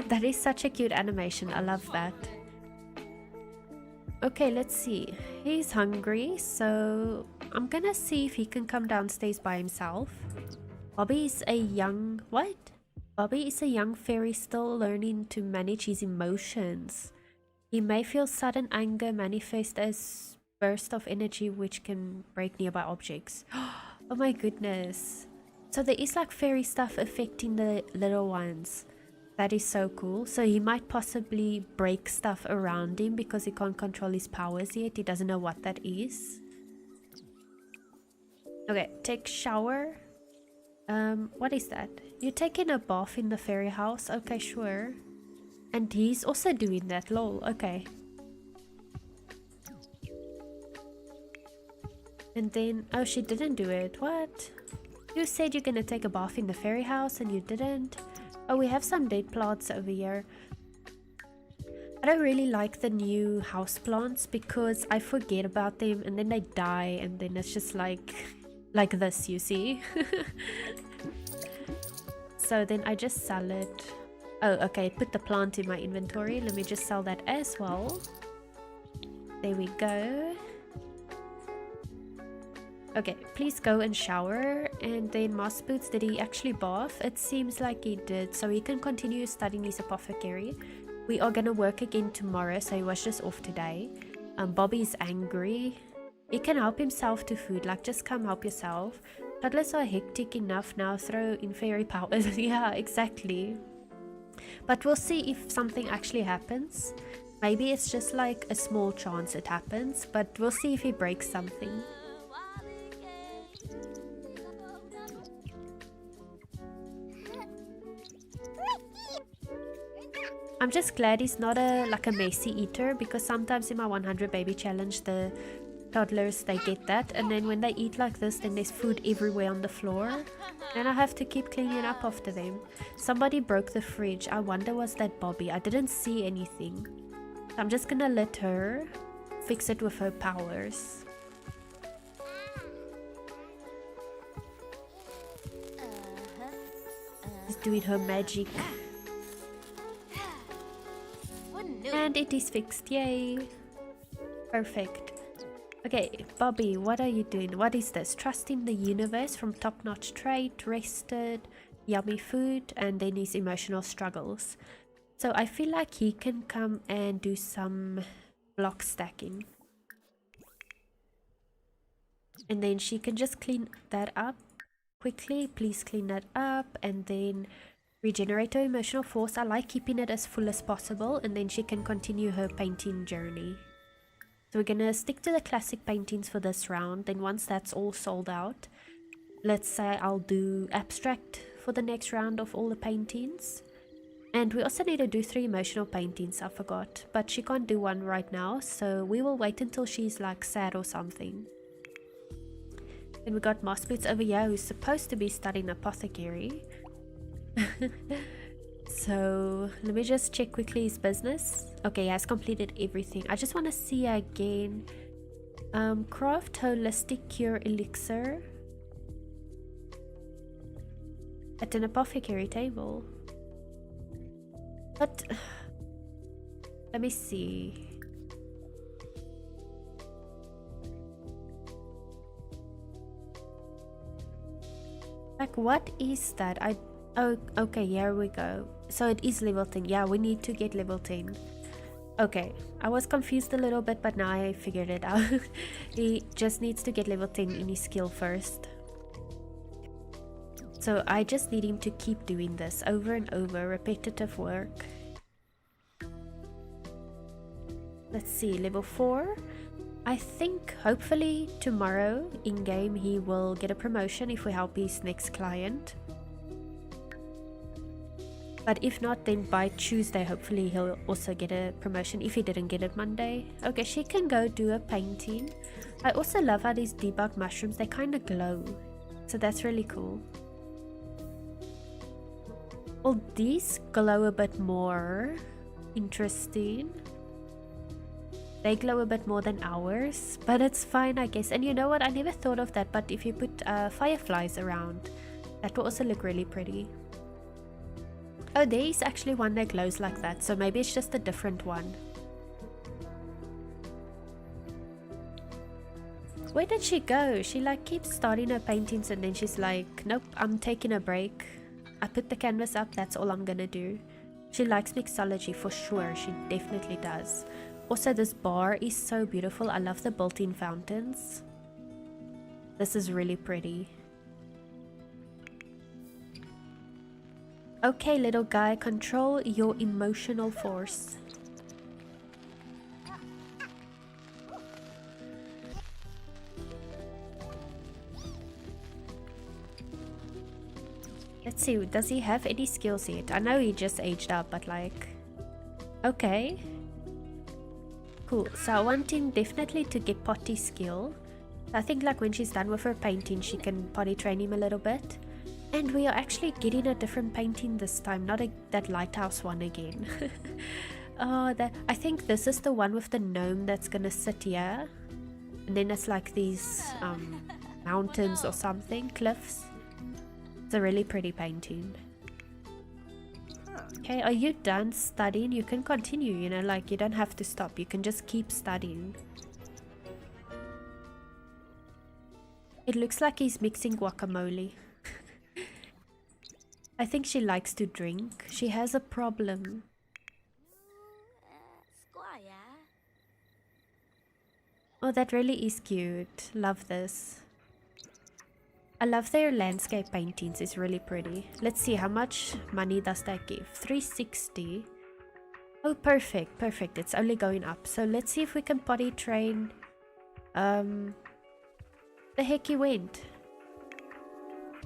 That is such a cute animation. I love that. Okay, let's see. He's hungry, so I'm gonna see if he can come downstairs by himself. Bobby is a young... What? Bobby is a young fairy still learning to manage his emotions. He may feel sudden anger manifest as bursts of energy which can break nearby objects. Oh my goodness. So there is like fairy stuff affecting the little ones. That is so cool. So he might possibly break stuff around him because he can't control his powers yet. He doesn't know what that is. Okay, take shower. What is that? You're taking a bath in the fairy house? Okay, sure. And he's also doing that, lol. Okay. And then, oh, she didn't do it. What? You said you're gonna take a bath in the fairy house and you didn't? Oh, we have some dead plants over here. I don't really like the new house plants because I forget about them and then they die and then it's just like this, you see. So then I just sell it. Oh, okay, put the plant in my inventory. Let me just sell that as well. There we go. Okay, please go and shower. And then Mossboots, did he actually bath? It seems like he did, so he can continue studying his apothecary. We are gonna work again tomorrow, so he was just off today. Bobby's angry. He can help himself to food, like just come help yourself. Toddlers are hectic enough now, throw in fairy powers. Yeah, exactly. But we'll see if something actually happens. Maybe it's just like a small chance it happens, but we'll see if he breaks something. I'm just glad he's not like a messy eater, because sometimes in my 100 baby challenge the toddlers, they get that, and then when they eat like this then there's food everywhere on the floor and I have to keep cleaning up after them. Somebody broke the fridge. I wonder was that Bobby? I didn't see anything. I'm just gonna let her fix it with her powers. She's doing her magic. And it is fixed, yay! Perfect. Okay, Bobby, what are you doing? What is this? Trusting the universe from top-notch trait, rested, yummy food, and then his emotional struggles. So I feel like he can come and do some block stacking. And then she can just clean that up quickly. Please clean that up. And then regenerate her emotional force. I like keeping it as full as possible. And then she can continue her painting journey. So we're gonna stick to the classic paintings for this round. Then once that's all sold out, let's say I'll do abstract for the next round of all the paintings. And we also need to do 3 emotional paintings, I forgot. But she can't do one right now, so we will wait until she's like sad or something. And we got Mossboots over here who's supposed to be studying apothecary. So let me just check quickly his business. Okay, he has completed everything. I just want to see again. Craft holistic cure elixir at an apothecary table. But let me see. Like, what is that? Oh, okay, here we go. So it is level 10. Yeah, we need to get level 10. Okay, I was confused a little bit, but now I figured it out. He just needs to get level 10 in his skill first. So I just need him to keep doing this over and over, repetitive work. Let's see, level 4. I think hopefully tomorrow in game he will get a promotion if we help his next client. But if not, then by Tuesday hopefully he'll also get a promotion if he didn't get it Monday. Okay, she can go do a painting. I also love how these debug mushrooms, they kind of glow. So that's really cool. Well, these glow a bit more. Interesting. They glow a bit more than ours, but it's fine, I guess. And you know what? I never thought of that, but if you put fireflies around, that will also look really pretty. Oh, there is actually one that glows like that, so maybe it's just a different one. Where did she go? She like keeps starting her paintings and then she's like, nope, I'm taking a break. I put the canvas up, that's all I'm gonna do. She likes mixology for sure, she definitely does. Also, this bar is so beautiful. I love the built-in fountains. This is really pretty. Okay, little guy, control your emotional force. Let's see, does he have any skills yet? I know he just aged up, but like... Okay. Cool, so I want him definitely to get potty skill. I think like when she's done with her painting, she can potty train him a little bit. And we are actually getting a different painting this time, not that lighthouse one again. Oh, I think this is the one with the gnome that's gonna sit here. And then it's like these mountains or something, cliffs. It's a really pretty painting. Okay, are you done studying? You can continue, you know, like you don't have to stop. You can just keep studying. It looks like he's mixing guacamole. I think she likes to drink. She has a problem. Oh, that really is cute. Love this. I love their landscape paintings. It's really pretty. Let's see, how much money does that give? 360. Oh, perfect, perfect. It's only going up. So let's see if we can potty train. The heck he went?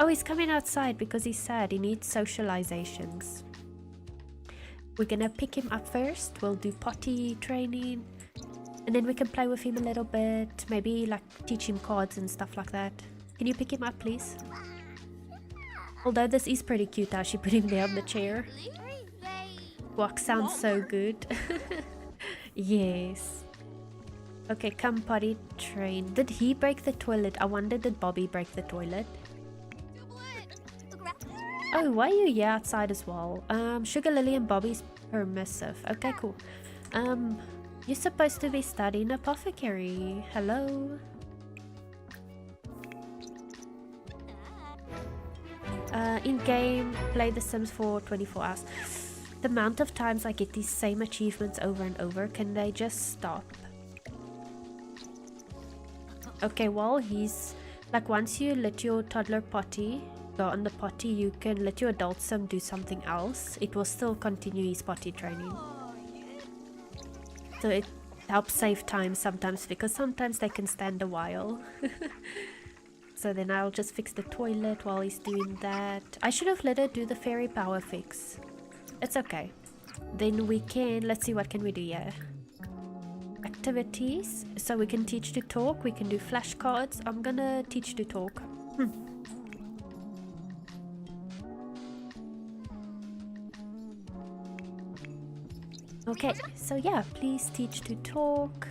Oh, he's coming outside because he's sad. He needs socializations. We're gonna pick him up first. We'll do potty training. And then we can play with him a little bit. Maybe like teach him cards and stuff like that. Can you pick him up, please? Although this is pretty cute how she put him there on the chair. Guac sounds so good. Yes. Okay, come potty train. Did he break the toilet? I wonder, did Bobby break the toilet? Oh, why are you here outside as well? Sugar Lily and Bobby's permissive. Okay, cool. You're supposed to be studying apothecary. Hello? In-game, play The Sims for 24 hours. The amount of times I get these same achievements over and over, can they just stop? Okay, well, he's like, once you let your toddler potty go on the potty, you can let your adult sim do something else. It will still continue his potty training. So it helps save time sometimes, because sometimes they can stand a while. So then I'll just fix the toilet while he's doing that. I should have let her do the fairy power fix. It's okay. Then we can, let's see, what can we do here? Activities. So we can teach to talk. We can do flashcards. I'm gonna teach to talk. Okay, so yeah, please teach to talk.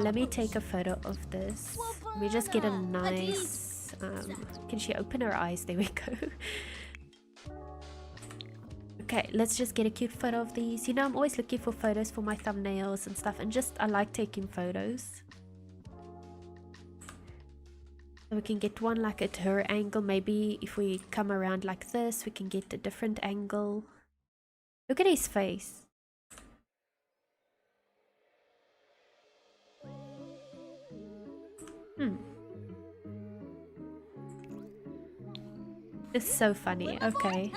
Let me take a photo of this. Let me just get a nice... can she open her eyes? There we go. Okay, let's just get a cute photo of these. You know, I'm always looking for photos for my thumbnails and stuff, and just, I like taking photos. So we can get one like at her angle. Maybe if we come around like this, we can get a different angle. Look at his face. It's so funny. Okay.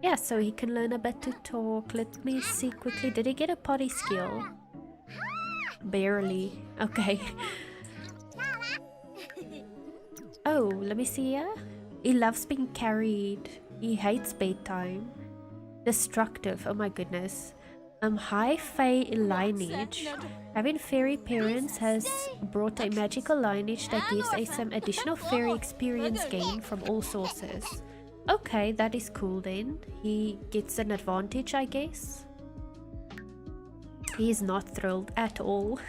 Yeah, so he can learn a bit to talk. Let me see quickly. Did he get a potty skill? Barely. Okay. Oh, let me see here. He loves being carried. He hates bedtime. Destructive. Oh my goodness. High fae lineage. Having fairy parents has brought a magical lineage that gives us some additional fairy experience gain from all sources. Okay, that is cool then. He gets an advantage, I guess. He is not thrilled at all.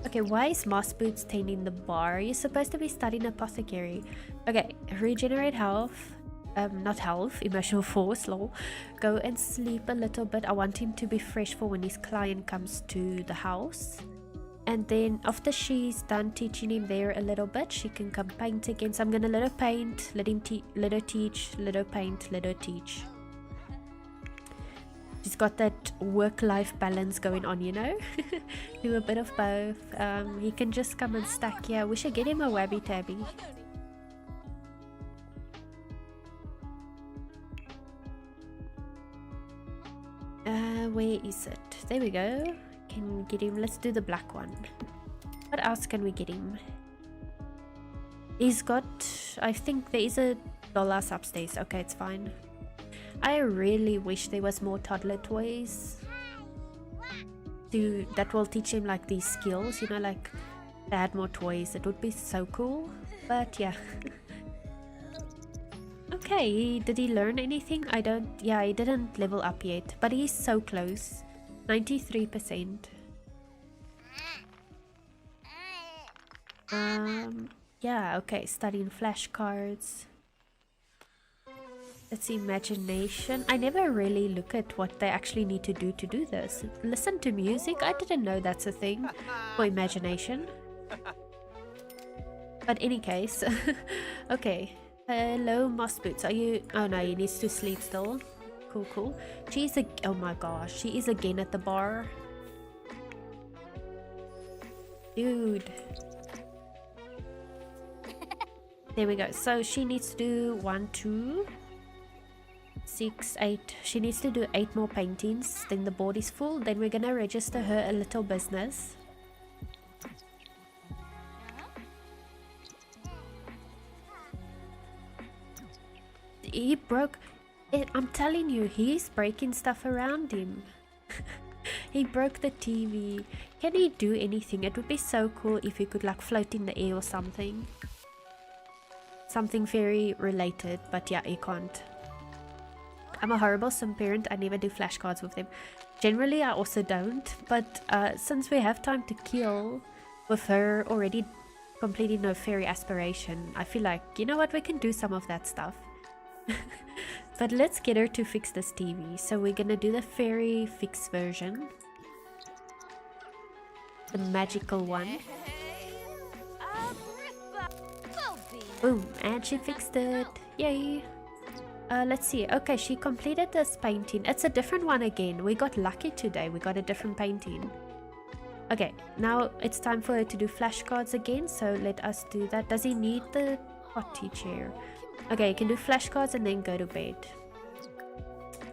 Okay, why is Mossboots tending the bar? You're supposed to be studying apothecary. Okay, regenerate health. Not health, emotional force, lol. Go and sleep a little bit. I want him to be fresh for when his client comes to the house. And then after she's done teaching him there a little bit, she can come paint again. So I'm gonna let her paint, let her teach, let her paint, let her teach. She's got that work-life balance going on, you know. Do a bit of both. He can just come and stack here. We should get him a wabby tabby. Where is it? There we go. Can get him. Let's do the black one. What else can we get him? He's got, I think there is a dollhouse upstairs. Okay, it's fine. I really wish there was more toddler toys that will teach him like these skills, you know, like they had more toys. It would be so cool. But yeah. Okay, did he learn anything? Yeah, he didn't level up yet, but he's so close. 93%. Yeah, okay, studying flashcards. Let's see, imagination. I never really look at what they actually need to do this. Listen to music? I didn't know that's a thing for imagination. But any case, okay. Hello, Mossboots. Are you? Oh no, he needs to sleep still. Cool, cool. She's oh my gosh, she is again at the bar. Dude. There we go. So she needs to do 1, 2, 6, 8. She needs to do 8 more paintings. Then the board is full. Then we're gonna register her a little business. He broke it. I'm telling you, he's breaking stuff around him. He broke the TV. Can he do anything? It would be so cool if he could like float in the air or something. Something very related, but yeah, he can't. I'm a horrible sim parent. I never do flashcards with them. Generally, I also don't, but since we have time to kill with her already completing her fairy aspiration, I feel like, you know what, we can do some of that stuff. But let's get her to fix this TV. So we're gonna do the fairy fix version. The magical one. Boom, and she fixed it. Yay. Let's see. Okay, she completed this painting. It's a different one again. We got lucky today. We got a different painting. Okay, now it's time for her to do flashcards again. So let us do that. Does he need the potty chair? Okay, you can do flashcards and then go to bed.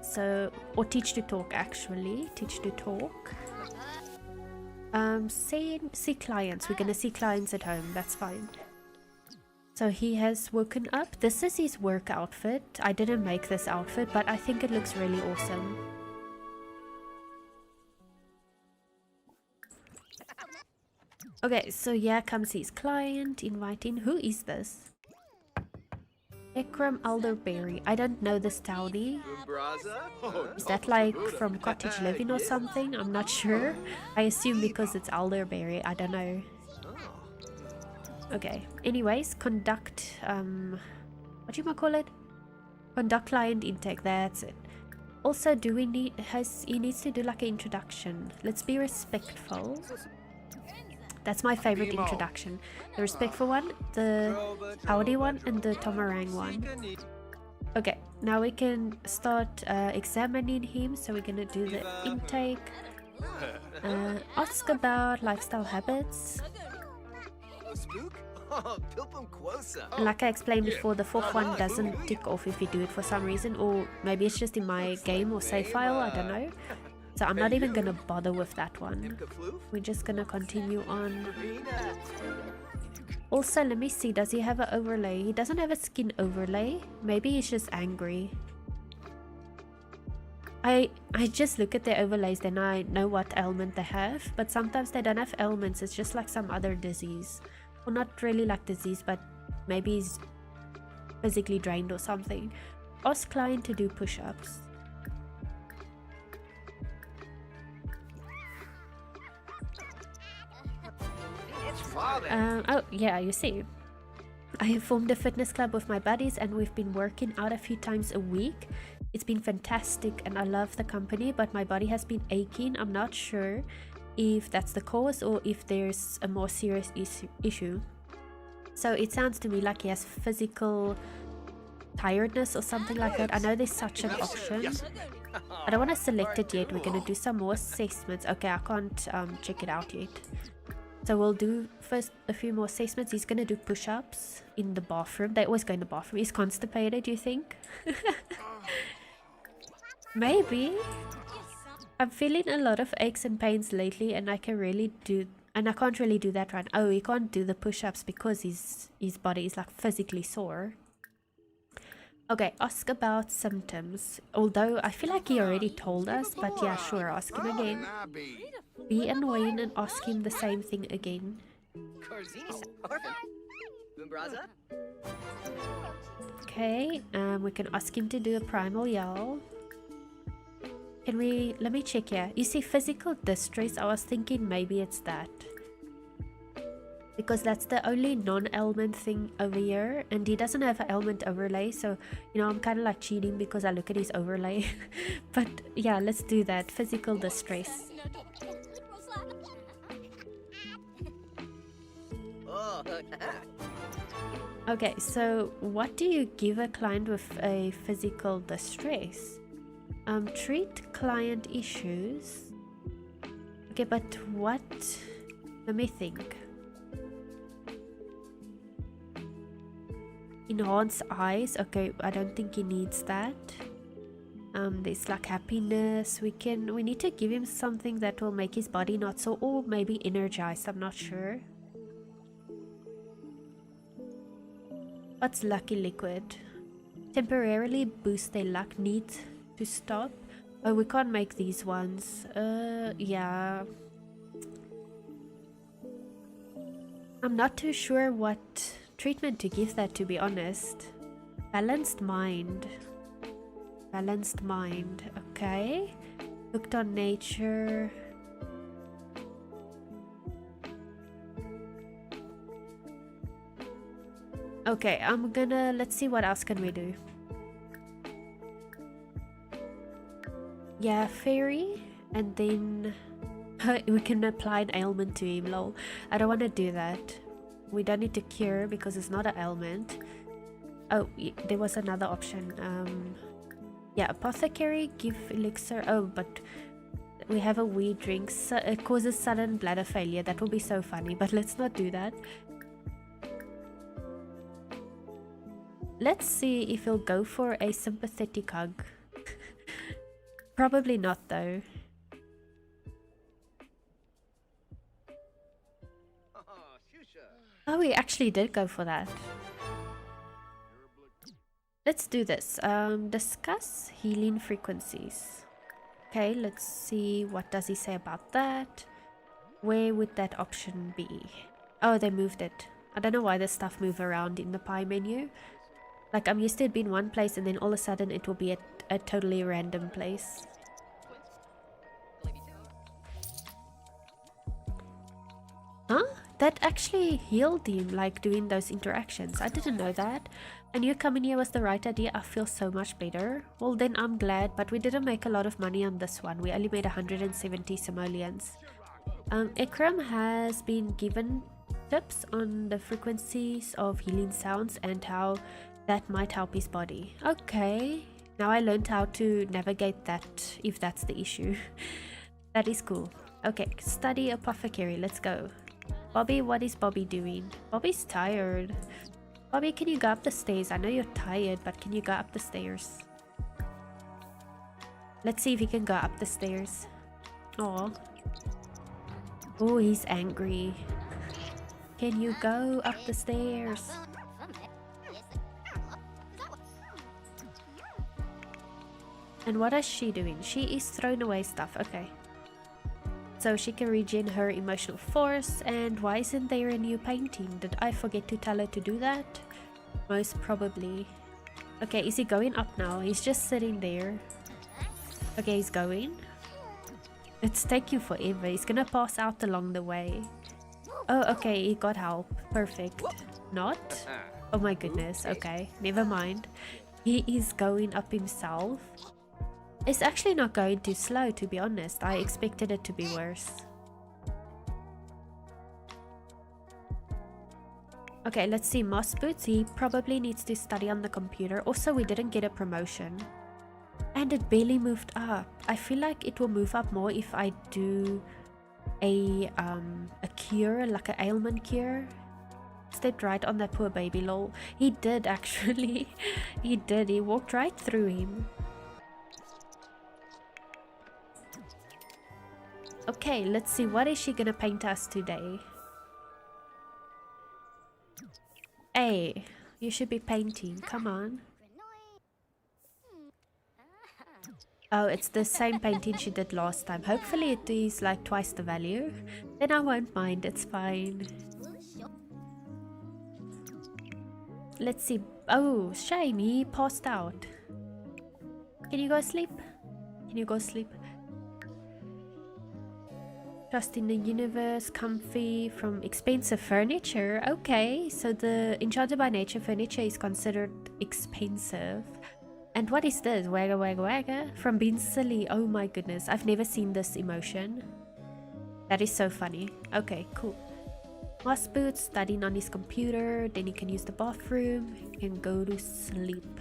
So, or teach to talk actually. Teach to talk. See clients. We're gonna see clients at home. That's fine. So he has woken up. This is his work outfit. I didn't make this outfit, but I think it looks really awesome. Okay, so here comes his client, inviting. Who is this? Ekram Elderberry. I don't know this townie. Is that like from Cottage Living or something? I'm not sure. I assume because it's Elderberry. I don't know. Okay, anyways, conduct, what do you call it? Conduct client intake, that's it. Also, do we need, he needs to do like an introduction. Let's be respectful. That's my favorite introduction. The respectful one, the howdy one, and the Tomarang one. Okay, now we can start examining him. So we're gonna do the intake. Ask about lifestyle habits. And like I explained before, the fourth one doesn't tick off if you do it for some reason, or maybe it's just in my game or save file, I don't know. So I'm not even gonna bother with that one. We're just gonna continue on. Also, let me see, does he have an overlay? He doesn't have a skin overlay. Maybe he's just angry. I just look at their overlays, then I know what ailment they have, but sometimes they don't have ailments, it's just like some other disease. Well, not really like disease, but maybe he's physically drained or something. Ask client to do push-ups. Oh yeah, you see, I have formed a fitness club with my buddies and we've been working out a few times a week. It's been fantastic and I love the company, but my body has been aching. I'm not sure if that's the cause or if there's a more serious issue. So it sounds to me like he has physical tiredness or something like that. I know there's such an option. I don't want to select it yet. We're going to do some more assessments. Okay, I can't check it out yet. So we'll do first a few more assessments. He's going to do push-ups in the bathroom. They always go in the bathroom. He's constipated, you think? Maybe. I'm feeling a lot of aches and pains lately and I can't really do that right. Oh, he can't do the push-ups because his body is like physically sore. Okay, ask about symptoms. Although I feel like he already told us, but yeah, sure, ask him again. Be annoying and ask him the same thing again. Okay, we can ask him to do a primal yell. Let me check here. You see physical distress, I was thinking maybe it's that. Because that's the only non-ailment thing over here. And he doesn't have an ailment overlay. So, you know, I'm kind of like cheating because I look at his overlay. But yeah, let's do that. Physical distress. Okay, so what do you give a client with a physical distress? Treat client issues. Okay, but what? Let me think. Enhance eyes. Okay, I don't think he needs that. There's like happiness. We need to give him something that will make his body not so, or maybe energized. I'm not sure. What's lucky liquid? Temporarily boost their luck. Need to stop. Oh, we can't make these ones. Yeah. I'm not too sure what treatment to give that, to be honest. Balanced mind. Balanced mind. Okay. Hooked on nature. Okay, let's see what else can we do. Yeah, fairy, and then we can apply an ailment to him. Lol, I don't want to do that. We don't need to cure because it's not an ailment. Oh, there was another option. Yeah, apothecary, give elixir. Oh, but we have a weird drink. So it causes sudden bladder failure. That will be so funny, but let's not do that. Let's see if he'll go for a sympathetic hug. Probably not though. Oh, he actually did go for that. Let's do this. Discuss healing frequencies. Okay, let's see what does he say about that. Where would that option be? Oh, they moved it. I don't know why this stuff move around in the pie menu. Like, I'm used to it being one place and then all of a sudden it will be at a totally random place. Huh? That actually healed him, like doing those interactions. I didn't know that. I knew coming here was the right idea. I feel so much better. Well, then I'm glad, but we didn't make a lot of money on this one. We only made 170 simoleons. Ikram has been given tips on the frequencies of healing sounds and how that might help his body. Okay, now I learned how to navigate that if that's the issue. That is cool. Okay, study apothecary, let's go. Bobby, what is Bobby doing? Bobby's tired. Bobby, can you go up the stairs? I know you're tired, but can you go up the stairs? Let's see if he can go up the stairs. Oh. Oh, he's angry. Can you go up the stairs? And what is she doing? She is throwing away stuff. Okay. So she can regen her emotional force. And why isn't there a new painting? Did I forget to tell her to do that? Most probably. Okay, is he going up now? He's just sitting there. Okay, he's going. It's taking forever. He's gonna pass out along the way. Oh, okay, he got help. Perfect. Not? Oh my goodness. Okay, never mind. He is going up himself. It's actually not going too slow, to be honest. I expected it to be worse. Okay, let's see. Mossboots, he probably needs to study on the computer. Also, we didn't get a promotion. And it barely moved up. I feel like it will move up more if I do a cure, like an ailment cure. Stepped right on that poor baby, lol. He did actually. He did. He walked right through him. Okay, let's see. What is she gonna paint us today? Hey, you should be painting. Come on. Oh, it's the same painting she did last time. Hopefully it is like twice the value. Then I won't mind. It's fine. Let's see. Oh, shame. He passed out. Can you go sleep? Can you go sleep? Trust in the universe, comfy from expensive furniture. Okay, so the Enchanted by Nature furniture is considered expensive. And what is this? Wagga wagga wagga? From being silly. Oh my goodness, I've never seen this emotion. That is so funny. Okay, cool. Mossboots studying on his computer. Then he can use the bathroom. He can go to sleep.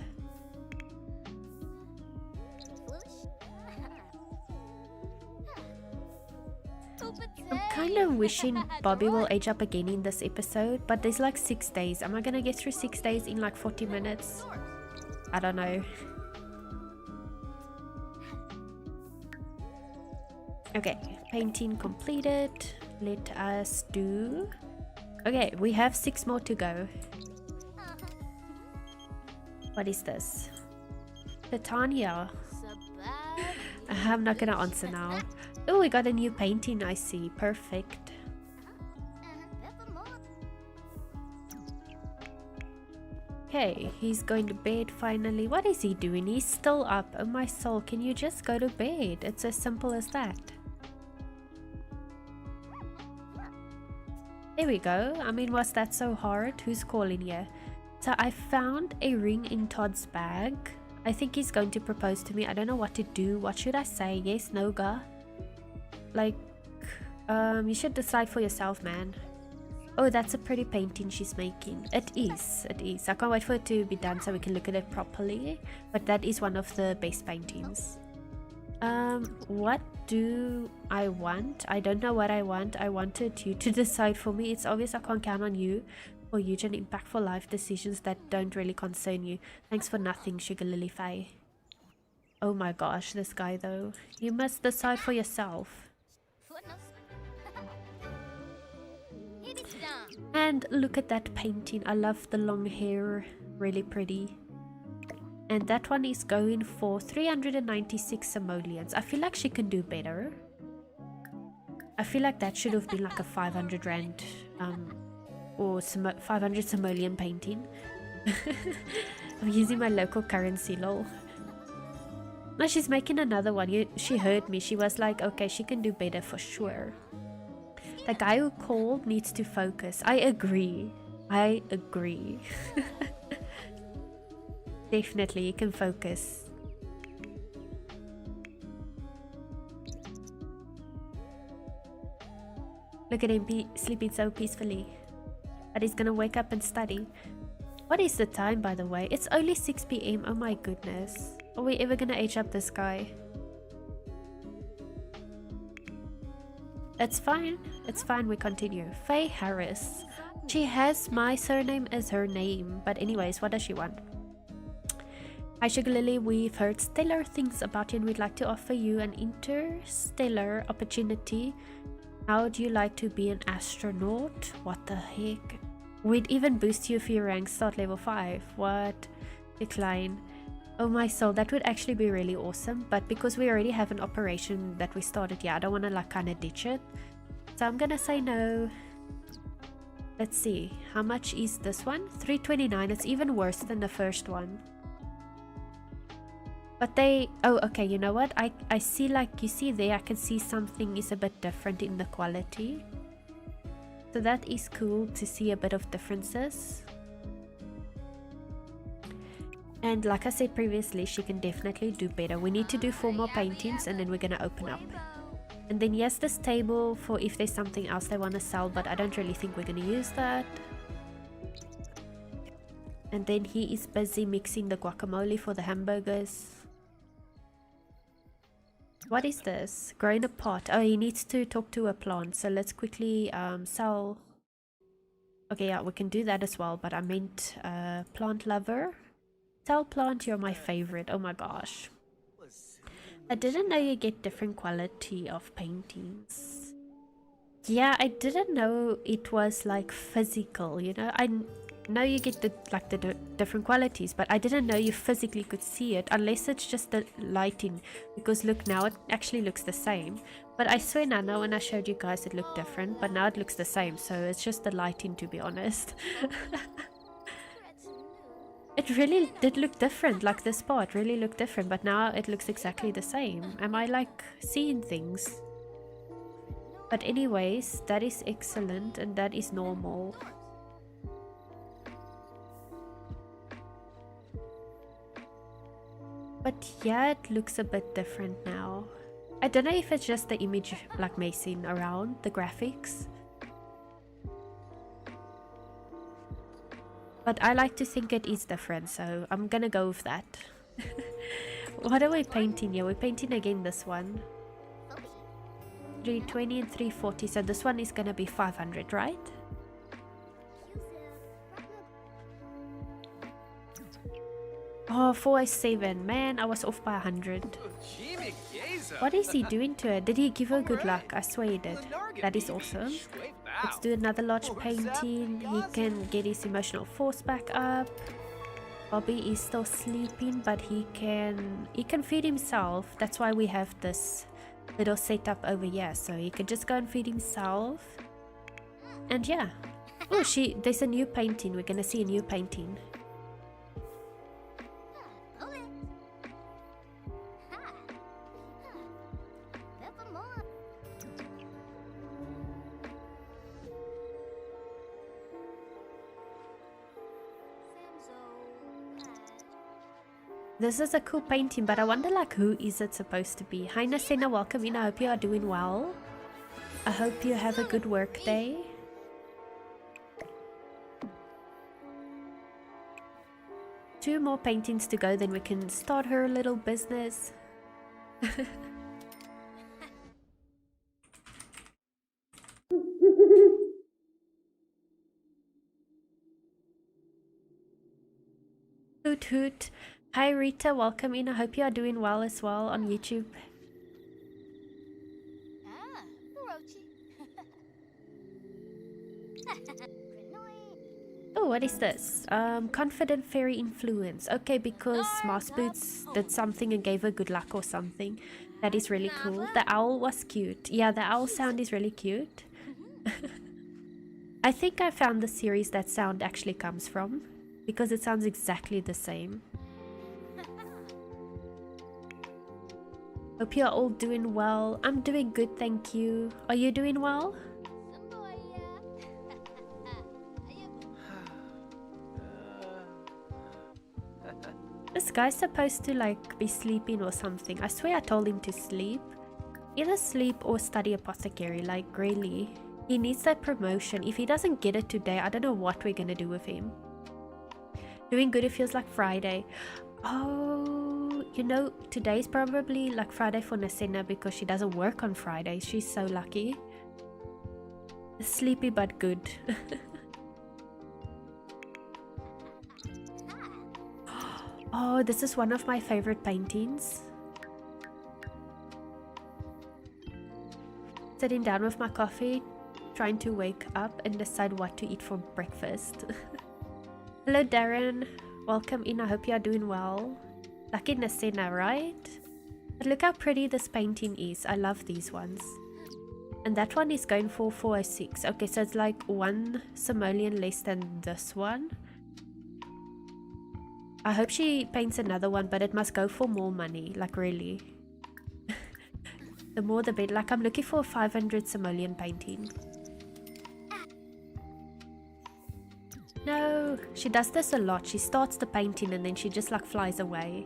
I'm kind of wishing Bobby will age up again in this episode, but there's like 6 days. Am I gonna get through 6 days in like 40 minutes? I don't know. Okay, painting completed. Let us do... Okay, we have 6 more to go. What is this? Titania. I'm not gonna answer now. Oh, we got a new painting, I see. Perfect. Okay, he's going to bed finally. What is he doing? He's still up. Oh my soul, can you just go to bed? It's as simple as that. There we go. I mean, was that so hard? Who's calling here? So I found a ring in Todd's bag. I think he's going to propose to me. I don't know what to do. What should I say? Yes, no, ga? Like, you should decide for yourself, man. Oh, that's a pretty painting she's making. It is, it is. I can't wait for it to be done so we can look at it properly. But that is one of the best paintings. What do I want? I don't know what I want. I wanted you to decide for me. It's obvious I can't count on you for huge and impactful life decisions that don't really concern you. Thanks for nothing, Sugar Lily Faye. Oh my gosh, this guy though. You must decide for yourself. And look at that painting. I love the long hair. Really pretty. And that one is going for 396 simoleons. I feel like she can do better. I feel like that should have been like a 500 rand or 500 simoleon painting. I'm using my local currency, lol. No, she's making another one. She heard me. She was like, okay, she can do better for sure. The guy who called needs to focus. I agree. I agree. Definitely, you can focus. Look at him sleeping so peacefully. But he's gonna wake up and study. What is the time, by the way? It's only 6 PM. Oh my goodness. Are we ever gonna age up this guy? It's fine. It's fine. We continue. Faye Harris. She has my surname as her name. But anyways, what does she want? Hi Sugar Lily, we've heard stellar things about you and we'd like to offer you an interstellar opportunity. How do you like to be an astronaut? What the heck? We'd even boost you if your rank start level 5. What? Decline. Oh my soul, that would actually be really awesome. But because we already have an operation that we started, yeah, I don't want to like kind of ditch it. So I'm gonna say no. Let's see. How much is this one? 329. It's even worse than the first one. But they... Oh, okay, you know what? I see, like, you see there, I can see something is a bit different in the quality. So that is cool to see a bit of differences. And like I said previously, she can definitely do better. We need to do 4 more paintings and then we're gonna open up. And then yes, this table for if there's something else they want to sell, but I don't really think we're gonna use that. And then he is busy mixing the guacamole for the hamburgers. What is this? Growing a pot. Oh, he needs to talk to a plant. So let's quickly sell. Okay, yeah, we can do that as well. But I meant plant lover. Sell plant, you're my favorite. Oh my gosh. I didn't know you get different quality of paintings. Yeah, I didn't know it was like physical, you know. I know you get the different qualities, but I didn't know you physically could see it unless it's just the lighting, because look, now it actually looks the same. But I swear now when I showed you guys it looked different, but now it looks the same, so it's just the lighting, to be honest. It really did look different, like this part really looked different, but now it looks exactly the same. Am I like seeing things? But anyways, that is excellent and that is normal. But yeah, it looks a bit different now. I don't know if it's just the image like messing around, the graphics. But I like to think it is different, so I'm gonna go with that. What are we painting here? We're painting again this one. 320 and 340, so this one is gonna be 500, right? Oh, 407. Man, I was off by 100. What is he doing to her? Did he give her good luck? I swear he did. That is awesome. Let's do another large painting. He can get his emotional force back up. Bobby is still sleeping, but he can feed himself. That's why we have this little setup over here. So he can just go and feed himself. And yeah. Oh, there's a new painting. We're gonna see a new painting. This is a cool painting, but I wonder like who is it supposed to be? Hi Nasena, welcome in. I hope you are doing well. I hope you have a good work day. 2 more paintings to go, then we can start her little business. Hoot hoot. Hi Rita, welcome in. I hope you are doing well as well on YouTube. Oh, what is this? Confident fairy influence. Okay, because Mossboots did something and gave her good luck or something. That is really cool. The owl was cute. Yeah, the owl sound is really cute. I think I found the series that sound actually comes from, because it sounds exactly the same. Hope you're all doing well. I'm doing good, thank you. Are you doing well? This guy's supposed to like be sleeping or something. I swear I told him to sleep. Either sleep or study apothecary, like really. He needs that promotion. If he doesn't get it today, I don't know what we're gonna do with him. Doing good, it feels like Friday. Oh, you know, today's probably like Friday for Nasina because she doesn't work on Fridays. She's so lucky. Sleepy but good. Oh, this is one of my favorite paintings. Sitting down with my coffee, trying to wake up and decide what to eat for breakfast. Hello Darren, welcome in. I hope you are doing well. Lucky Nasina, right? But look how pretty this painting is. I love these ones. And that one is going for 406. Okay, so it's like 1 simoleon less than this one. I hope she paints another one, but it must go for more money, like really. The more the better. Like I'm looking for a 500 simoleon painting. No, she does this a lot. She starts the painting and then she just like flies away.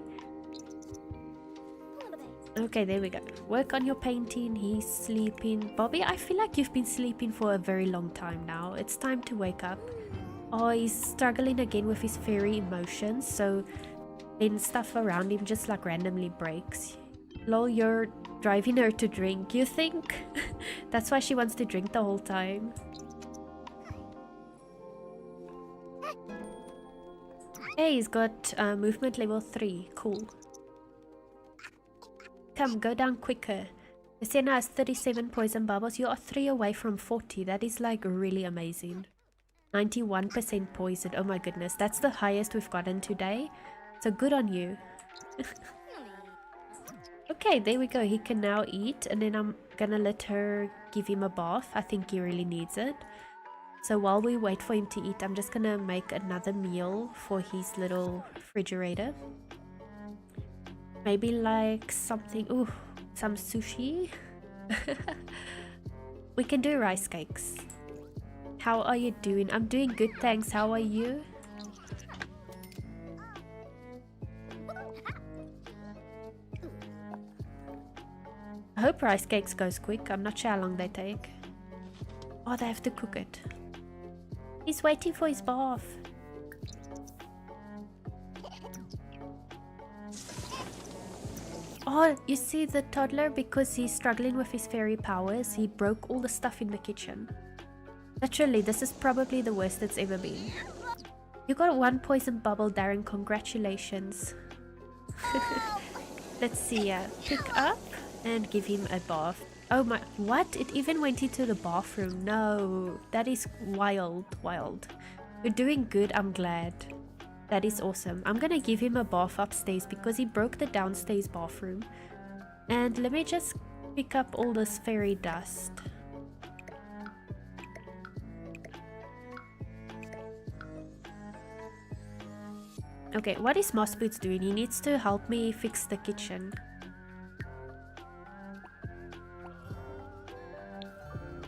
Okay, there we go. Work on your painting. He's sleeping. Bobby, I feel like you've been sleeping for a very long time now. It's time to wake up. Oh, he's struggling again with his fairy emotions, so then stuff around him just like randomly breaks. Lol, you're driving her to drink, you think? That's why she wants to drink the whole time. Hey, he's got movement level 3. Cool. Come, go down quicker. Sienna has 37 poison bubbles. You are 3 away from 40. That is like really amazing. 91% poison. Oh my goodness, that's the highest we've gotten today. So good on you. Okay, there we go. He can now eat, and then I'm gonna let her give him a bath. I think he really needs it. So while we wait for him to eat, I'm just gonna make another meal for his little refrigerator. Maybe like something, ooh, some sushi. We can do rice cakes. How are you doing? I'm doing good, thanks. How are you? I hope rice cakes goes quick. I'm not sure how long they take. Oh, they have to cook it. He's waiting for his bath. Oh, you see the toddler, because he's struggling with his fairy powers, he broke all the stuff in the kitchen. Literally, this is probably the worst it's ever been. You got 1 poison bubble, Darren. Congratulations. Let's see. Pick up and give him a bath. Oh my... What? It even went into the bathroom. No. That is wild. Wild. You're doing good. I'm glad. That is awesome. I'm gonna give him a bath upstairs because he broke the downstairs bathroom. And let me just pick up all this fairy dust. Okay, what is Mossboots doing? He needs to help me fix the kitchen.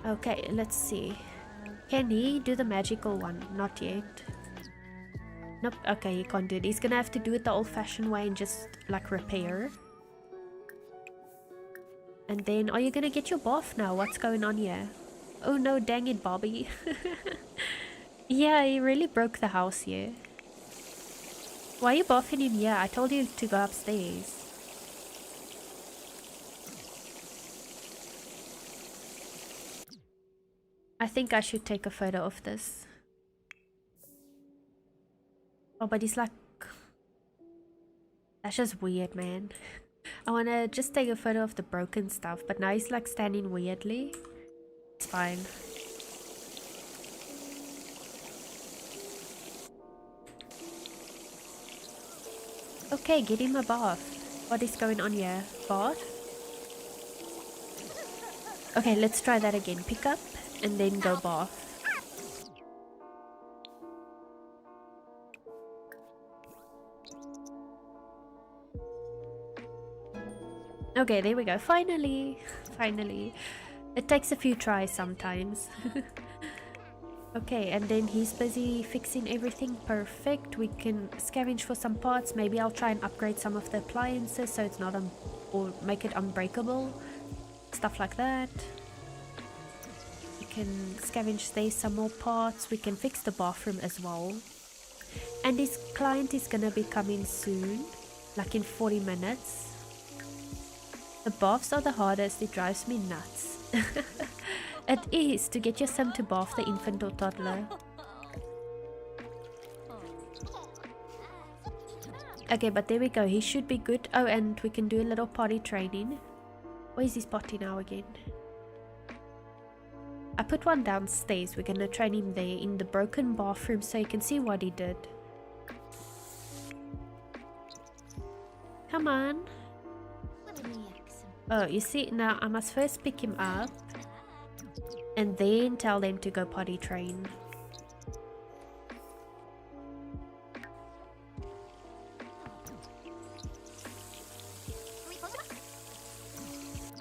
Okay, let's see. Can he do the magical one? Not yet. Nope, okay, he can't do it. He's gonna have to do it the old-fashioned way and just, like, repair. And then, are you gonna get your bath now? What's going on here? Oh no, dang it, Bobby. Yeah, he really broke the house here. Why are you buffing him here? I told you to go upstairs. I think I should take a photo of this. Oh, but he's like... That's just weird, man. I want to just take a photo of the broken stuff, but now he's like standing weirdly. It's fine. Okay, get him a bath. What is going on here? Bath? Okay, let's try that again. Pick up and then go bath. Okay, there we go. Finally! Finally. It takes a few tries sometimes. Okay, and then he's busy fixing everything. Perfect. We can scavenge for some parts. Maybe I'll try and upgrade some of the appliances so it's not or make it unbreakable. Stuff like that. We can scavenge there some more parts. We can fix the bathroom as well. And this client is gonna be coming soon, like in 40 minutes. The baths are the hardest. It drives me nuts. It is to get your sim to bath the infant or toddler. Okay, but there we go. He should be good. Oh, and we can do a little potty training. Where is his potty now again? I put one downstairs. We're gonna train him there in the broken bathroom so you can see what he did. Come on. Oh, you see, now I must first pick him up and then tell them to go potty train.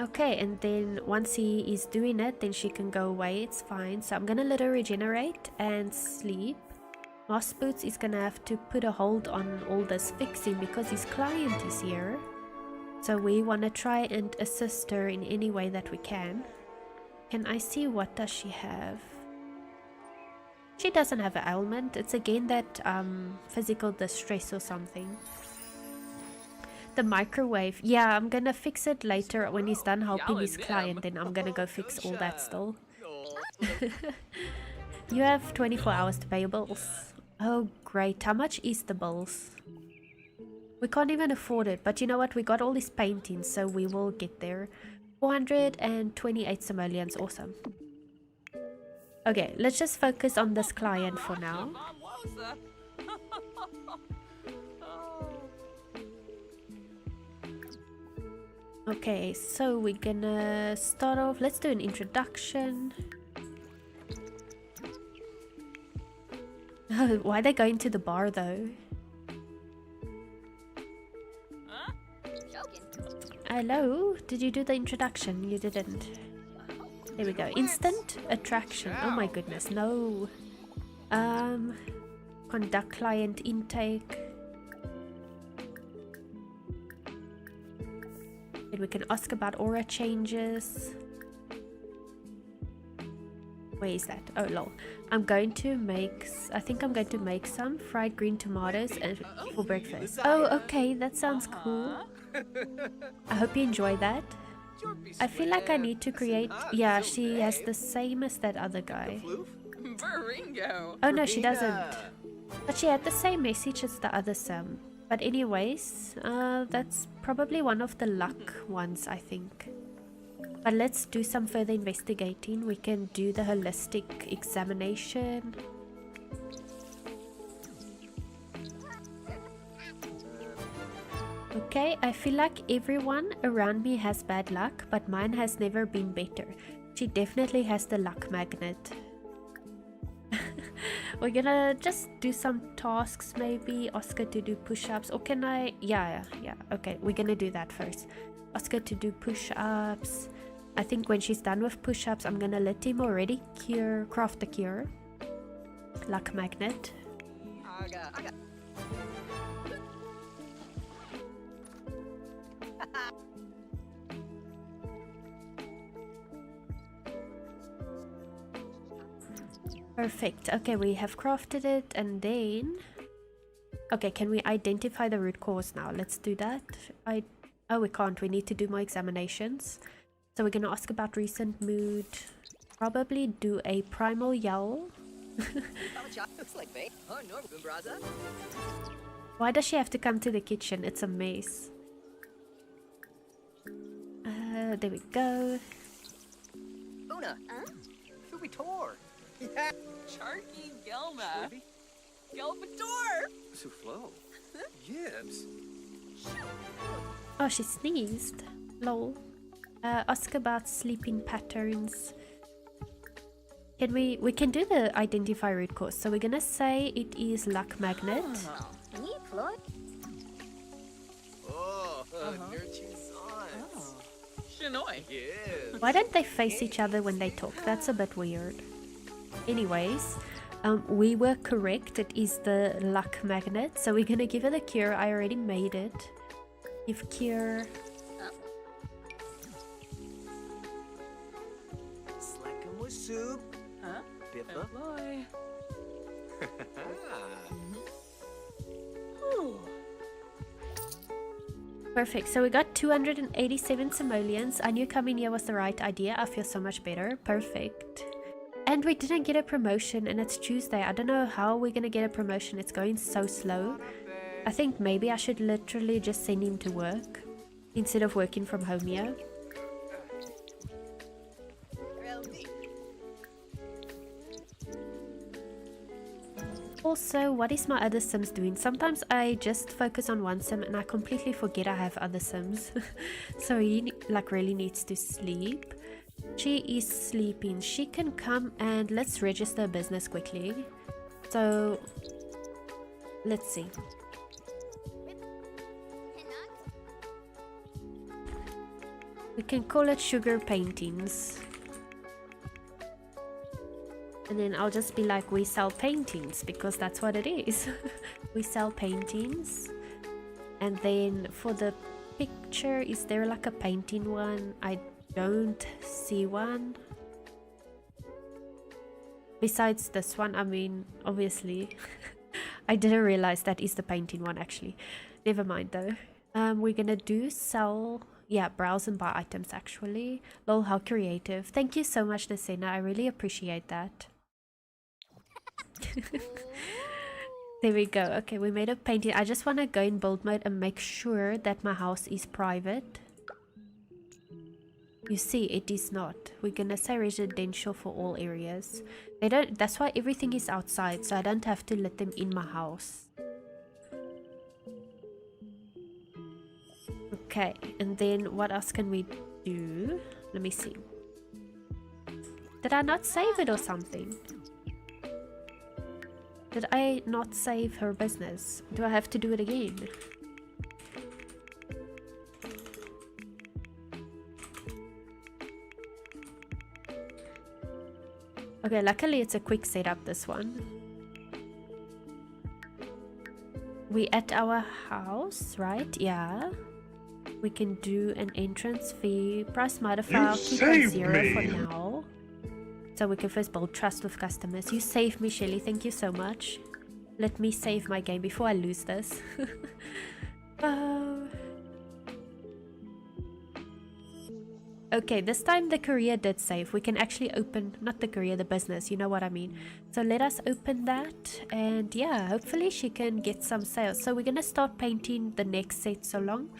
Okay, and then once he is doing it, then she can go away. It's fine. So I'm gonna let her regenerate and sleep. Mossboots is gonna have to put a hold on all this fixing because his client is here. So we want to try and assist her in any way that we can. Can I see what does she have? She doesn't have an ailment. It's again that physical distress or something. The microwave. Yeah, I'm gonna fix it later when he's done helping his client. Then I'm gonna go fix all that still. You have 24 hours to pay your bills. Oh great, how much is the bills? We can't even afford it, but you know what? We got all these paintings, so we will get there. 428 simoleons, awesome. Okay, let's just focus on this client for now. Okay, so we're gonna start off. Let's do an introduction. Why are they going to the bar though? Hello? Did you do the introduction? You didn't. There we go. Instant attraction. Oh my goodness, no. Conduct client intake. And we can ask about aura changes. Where is that? Oh lol. I'm going to make, I think I'm going to make some fried green tomatoes for breakfast. Oh okay, that sounds cool. I hope you enjoy that. I feel like I need to create... Yeah, she has the same as that other guy. Oh no, she doesn't. But she had the same message as the other sim. But anyways, that's probably one of the luck ones, I think. But let's do some further investigating. We can do the holistic examination. Okay, I feel like everyone around me has bad luck, but mine has never been better. She definitely has the luck magnet. We're gonna just do some tasks, maybe. Oscar to do push-ups, or can I... Yeah, okay, we're gonna do that first. Oscar to do push-ups. I think when she's done with push-ups, I'm gonna let him already craft the cure. Luck magnet. Perfect. Okay, we have crafted it, and then Okay, can we identify the root cause now? Let's do that. Oh, we can't. We need to do more examinations. So we're going to ask about recent mood. Probably do a primal yell. Why does she have to come to the kitchen? It's a mess. There we go. Una. Fubitor. Yeah. Charky Gelma. Gelbator. Soufflo. Yibs. Oh, she sneezed. Lol. Ask about sleeping patterns. Can we can do the identify root cause. So we're gonna say it is luck magnet. Oh, nurturing sons. Shinoy. Yes. Why don't they face each other when they talk? That's a bit weird. Anyways, we were correct. It is the luck magnet. So we're gonna give it a cure. I already made it. Give cure. Slackum with soup. Huh? Biffa. Boy. Perfect. So we got 287 simoleons. I knew coming here was the right idea. I feel so much better. Perfect. And we didn't get a promotion, and it's Tuesday. I don't know how we're gonna get a promotion. It's going so slow. I think maybe I should literally just send him to work instead of working from home here. Also, what is my other Sims doing? Sometimes I just focus on one Sim and I completely forget I have other Sims. So he like really needs to sleep. She is sleeping. She can come and let's register a business quickly. So let's see. We can call it Sugar Paintings. And then I'll just be like, we sell paintings, because that's what it is. We sell paintings. And then for the picture, is there like a painting one? I don't see one. Besides this one, I mean, obviously. I didn't realize that is the painting one actually. Never mind though. We're gonna do sell, yeah, browse and buy items actually. Lol, how creative. Thank you so much, Nasena. I really appreciate that. There we go. Okay, we made a painting. I just want to go in build mode and make sure that my house is private. You see, it is not. We're gonna say residential for all areas. They don't. That's why everything is outside, so I don't have to let them in my house. Okay, and then what else can we do? Let me see. Did I not save it or something? Did I not save her business? Do I have to do it again? Okay, luckily it's a quick setup, this one. We at our house, right? Yeah. We can do an entrance fee. Price modifier, keep on 0 for now. So we can first build trust with customers. You saved me, Shelly. Thank you so much. Let me save my game before I lose this. Okay, this time the career did save. We can actually open, not the career, the business. You know what I mean. So let us open that. And yeah, hopefully she can get some sales. So we're going to start painting the next set so long.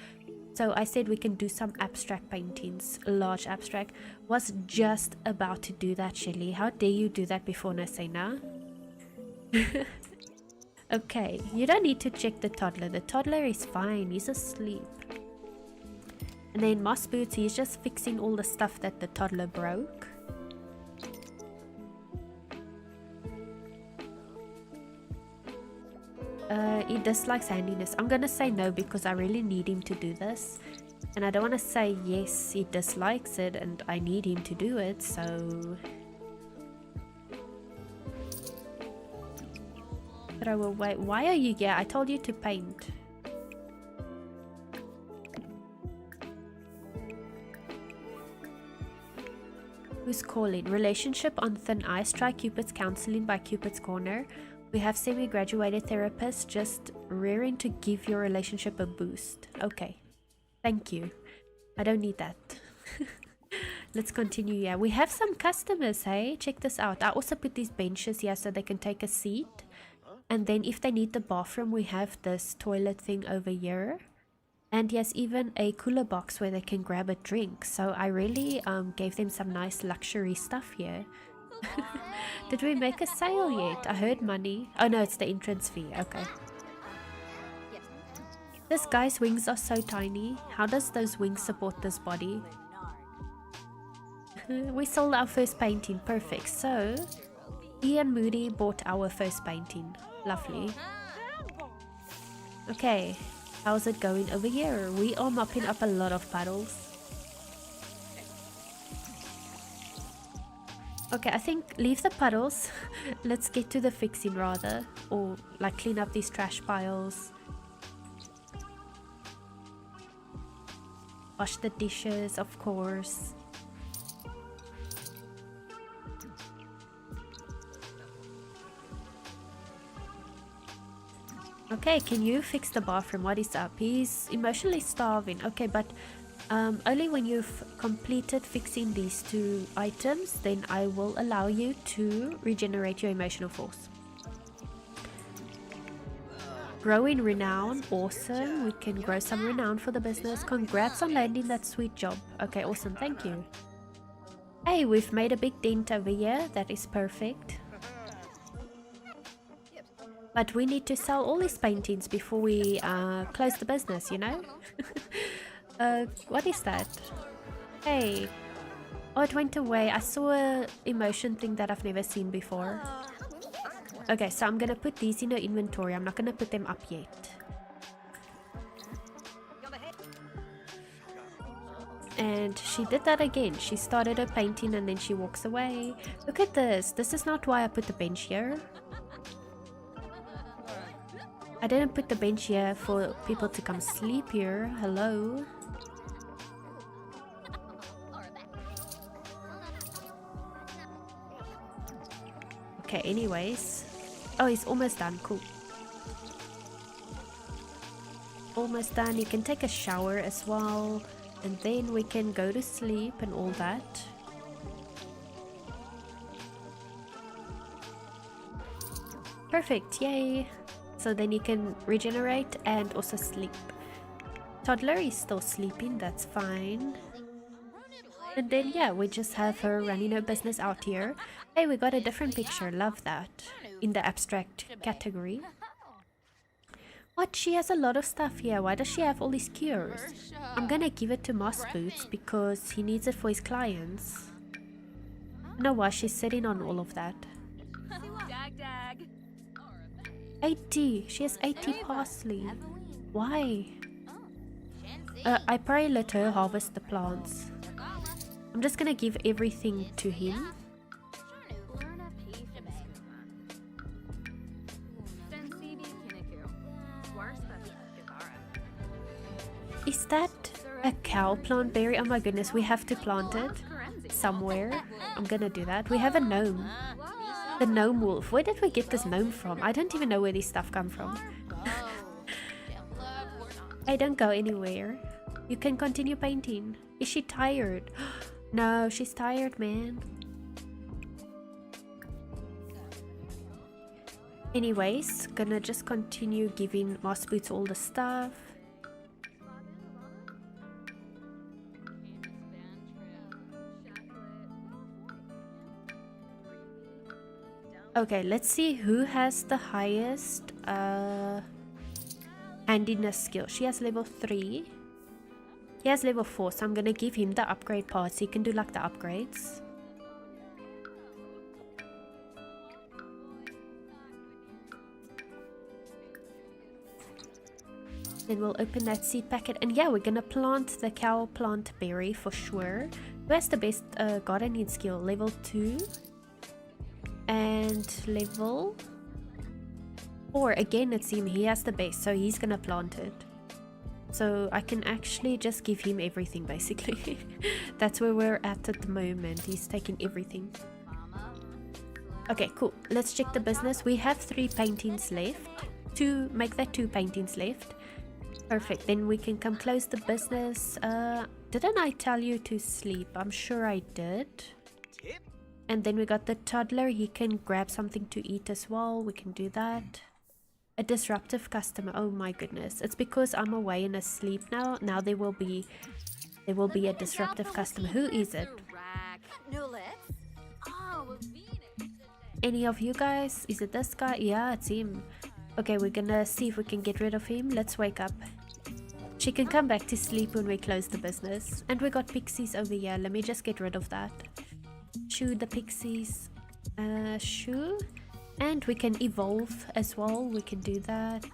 So I said we can do some abstract paintings, large abstract. Was just about to do that, Shelly. How dare you do that before Nasena? Okay, you don't need to check the toddler. The toddler is fine, he's asleep. And then Mossboots, he's just fixing all the stuff that the toddler broke. He dislikes handiness. I'm gonna say no because I really need him to do this. And I don't want to say yes, he dislikes it and I need him to do it, so... Throw away. Why are you here? I told you to paint. Who's calling? Relationship on thin ice. Try Cupid's counseling by Cupid's Corner. We have semi-graduated therapists just raring to give your relationship a boost. Okay. Thank you. I don't need that. Let's continue. Yeah, we have some customers, hey? Check this out. I also put these benches here so they can take a seat. And then if they need the bathroom, we have this toilet thing over here. And yes, even a cooler box where they can grab a drink. So I really gave them some nice luxury stuff here. Did we make a sale yet? I heard money. Oh no, it's the entrance fee. Okay. This guy's wings are so tiny. How does those wings support this body? We sold our first painting. Perfect. So, Ian Moody bought our first painting. Lovely. Okay. How's it going over here? We are mopping up a lot of puddles. Okay, I think leave the puddles. Let's get to the fixing rather. Or like clean up these trash piles. Wash the dishes, of course. Okay, can you fix the bathroom? What is up? He's emotionally starving. Okay, but only when you've completed fixing these 2 items, then I will allow you to regenerate your emotional force. Growing renown. Awesome. We can grow some renown for the business. Congrats on landing that sweet job. Okay, awesome. Thank you. Hey, we've made a big dent over here. That is perfect. But we need to sell all these paintings before we close the business, you know? What is that? Hey. Oh, it went away. I saw a emotion thing that I've never seen before. Okay, so I'm gonna put these in her inventory. I'm not gonna put them up yet. And she did that again. She started her painting and then she walks away. Look at this. This is not why I put the bench here. I didn't put the bench here for people to come sleep here. Hello. Okay, anyways. Oh, he's almost done. Cool. Almost done. You can take a shower as well. And then we can go to sleep and all that. Perfect. Yay. So then you can regenerate and also sleep. Toddler is still sleeping, that's fine. And then yeah, we just have her running her business out here. Hey, we got a different picture, love that. In the abstract category. What? She has a lot of stuff here. Why does she have all these cures? I'm gonna give it to Mossboots because he needs it for his clients. I don't know why she's sitting on all of that. 80. She has 80 parsley. Why? I probably let her harvest the plants. I'm just gonna give everything to him. Is that a cow plant berry? Oh my goodness, we have to plant it somewhere. I'm gonna do that. We have a gnome. The gnome wolf. Where did we get this gnome from? I don't even know where this stuff come from. Hey, don't go anywhere. You can continue painting. Is she tired? No, she's tired, man. Anyways, gonna just continue giving Mossboots all the stuff. Okay, let's see who has the highest handiness skill. She has level 3. He has level 4, so I'm gonna give him the upgrade part so he can do like the upgrades. Then we'll open that seed packet. And yeah, we're gonna plant the cow plant berry for sure. Who has the best gardening skill? Level 2. And level 4. Again, it's him. He has the best, so he's gonna plant it. So I can actually just give him everything, basically. That's where we're at the moment. He's taking everything. Okay, cool. Let's check the business. We have 3 paintings left. Make that 2 paintings left. Perfect. Then we can come close the business. Didn't I tell you to sleep? I'm sure I did. And then we got the toddler. He can grab something to eat as well. We can do that. A disruptive customer. Oh my goodness. It's because I'm away and asleep now. Now there will be a disruptive customer. Who is it? Any of you guys? Is it this guy? Yeah, it's him. Okay, we're gonna see if we can get rid of him. Let's wake up. She can come back to sleep when we close the business. And we got pixies over here. Let me just get rid of that. Shoo the pixies. Shoo. And we can evolve as well. We can do that.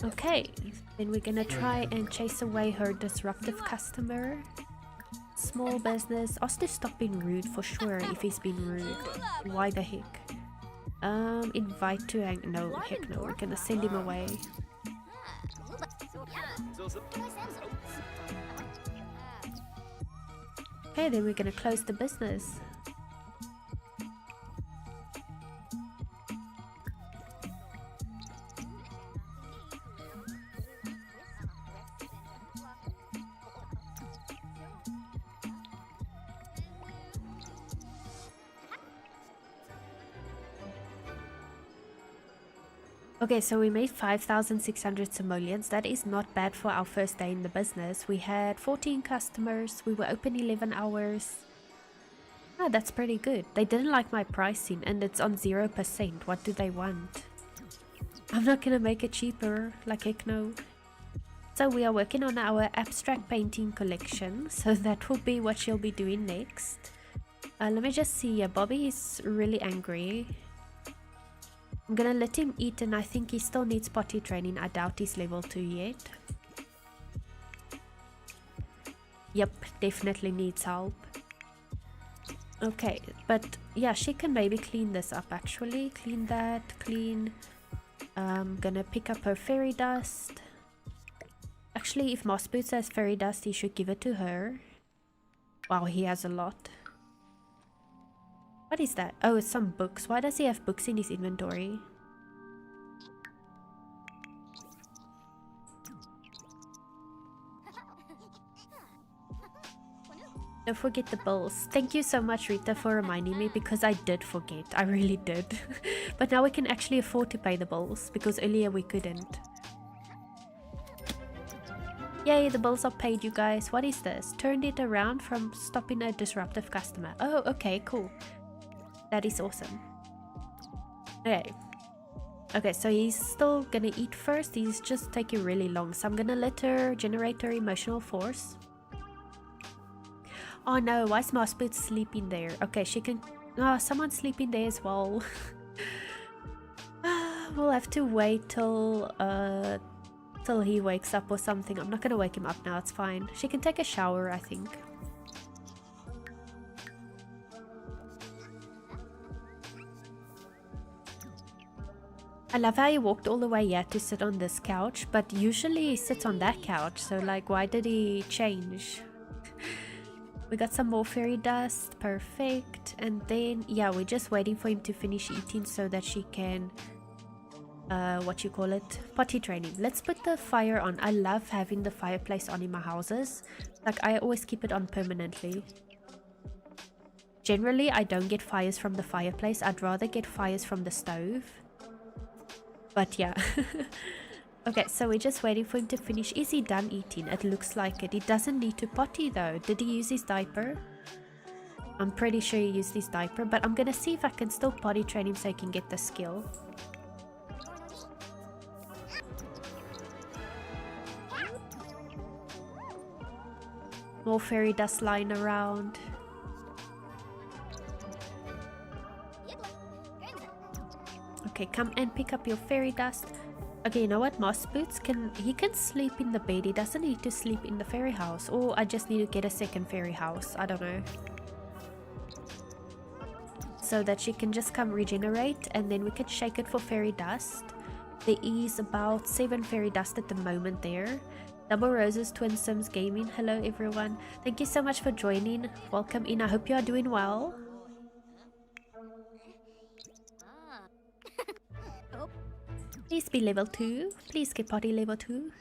Okay, then we're gonna try and chase away her disruptive customer. Small business. Ask to stop being rude for sure if he's been rude. Why the heck? Invite to hang. No, heck no. We're gonna send him away. Okay, then we're gonna close the business. Okay, so we made 5,600 simoleons. That is not bad for our first day in the business. We had 14 customers. We were open 11 hours. Ah, that's pretty good. They didn't like my pricing and it's on 0%. What do they want? I'm not gonna make it cheaper, like heck no. So we are working on our abstract painting collection. So that will be what she'll be doing next. Let me just see. Yeah, Bobby is really angry. I'm gonna let him eat and I think he still needs potty training. I doubt he's level 2 yet. Yep, definitely needs help. Okay, but yeah, she can maybe clean this up actually. Clean that, clean. Gonna pick up her fairy dust. Actually, if Mossboots has fairy dust, he should give it to her. Wow, he has a lot. What is that? Oh, it's some books. Why does he have books in his inventory? Don't forget the bills. Thank you so much, Rita, for reminding me because I did forget. I really did. But now we can actually afford to pay the bills because earlier we couldn't. Yay, the bills are paid, you guys. What is this? Turned it around from stopping a disruptive customer. Oh, okay, cool. That is awesome. Okay. Okay, so he's still gonna eat first. He's just taking really long. So I'm gonna let her generate her emotional force. Oh no, why is Mossboots sleeping there? Okay, she can... Oh, someone's sleeping there as well. We'll have to wait till he wakes up or something. I'm not gonna wake him up now, it's fine. She can take a shower, I think. I love how he walked all the way here to sit on this couch, but usually he sits on that couch, so like why did he change? We got some more fairy dust, perfect. And then, yeah, we're just waiting for him to finish eating so that she can, potty training. Let's put the fire on. I love having the fireplace on in my houses. Like, I always keep it on permanently. Generally, I don't get fires from the fireplace. I'd rather get fires from the stove. But yeah. Okay, so we're just waiting for him to finish. Is he done eating? It looks like it. He doesn't need to potty though. Did he use his diaper? I'm pretty sure he used his diaper, but I'm gonna see if I can still potty train him so he can get the skill. More fairy dust lying around. Okay, come and pick up your fairy dust. Okay, you know what? Mossboots can sleep in the bed. He doesn't need to sleep in the fairy house. Or I just need to get a second fairy house. I don't know. so that she can just come regenerate, and then we can shake it for fairy dust. There is about 7 fairy dust at the moment there. Double Roses Twin Sims Gaming, hello everyone. Thank you so much for joining. Welcome in. I hope you are doing well. Please be level 2. Please get potty level 2.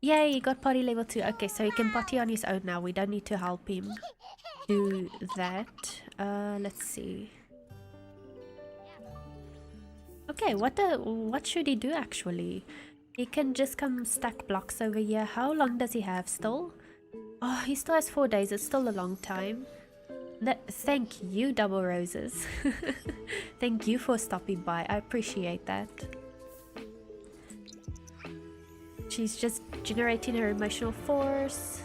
Yay, he got potty level 2. Okay, so he can potty on his own now. We don't need to help him do that. Let's see. Okay, what should he do actually? He can just come stack blocks over here. How long does he have still? Oh, he still has 4 days. It's still a long time. Thank you, Double Roses. Thank you for stopping by. I appreciate that. She's just generating her emotional force.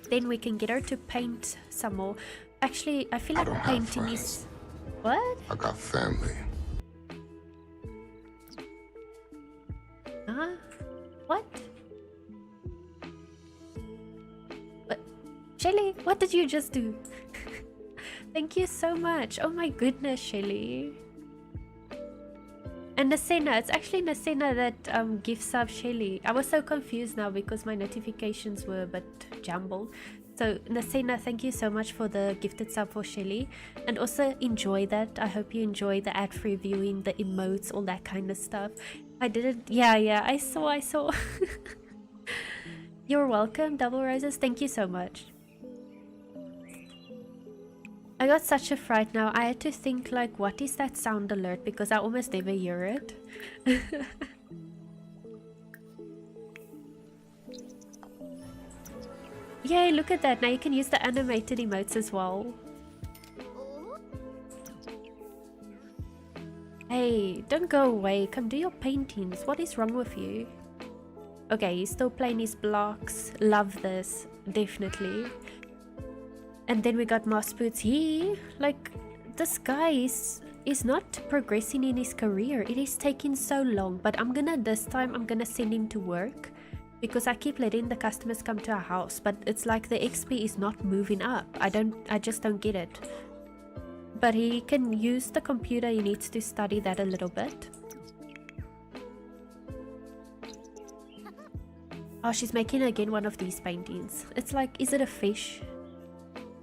Then we can get her to paint some more. Actually, I feel like painting is... What? I got family. Huh? What? What? Shelly, what did you just do? Thank you so much. Oh my goodness, Shelly. And Nasena, it's actually Nasena that gifts up Shelly. I was so confused now because my notifications were a bit jumbled. So Nasena, thank you so much for the gifted sub for Shelly. And also enjoy that. I hope you enjoy the ad-free viewing, the emotes, all that kind of stuff. I didn't... Yeah, I saw. You're welcome, Double Roses. Thank you so much. I got such a fright now. I had to think like, what is that sound alert? Because I almost never hear it. Yay, look at that. Now you can use the animated emotes as well. Hey, don't go away. Come do your paintings. What is wrong with you? Okay, he's still playing his blocks. Love this. Definitely. And then we got Mossboots. This guy is not progressing in his career. It is taking so long. But this time I'm gonna send him to work. Because I keep letting the customers come to our house. But it's like the XP is not moving up. I just don't get it. But he can use the computer. He needs to study that a little bit. Oh, she's making again one of these paintings. It's like, is it a fish?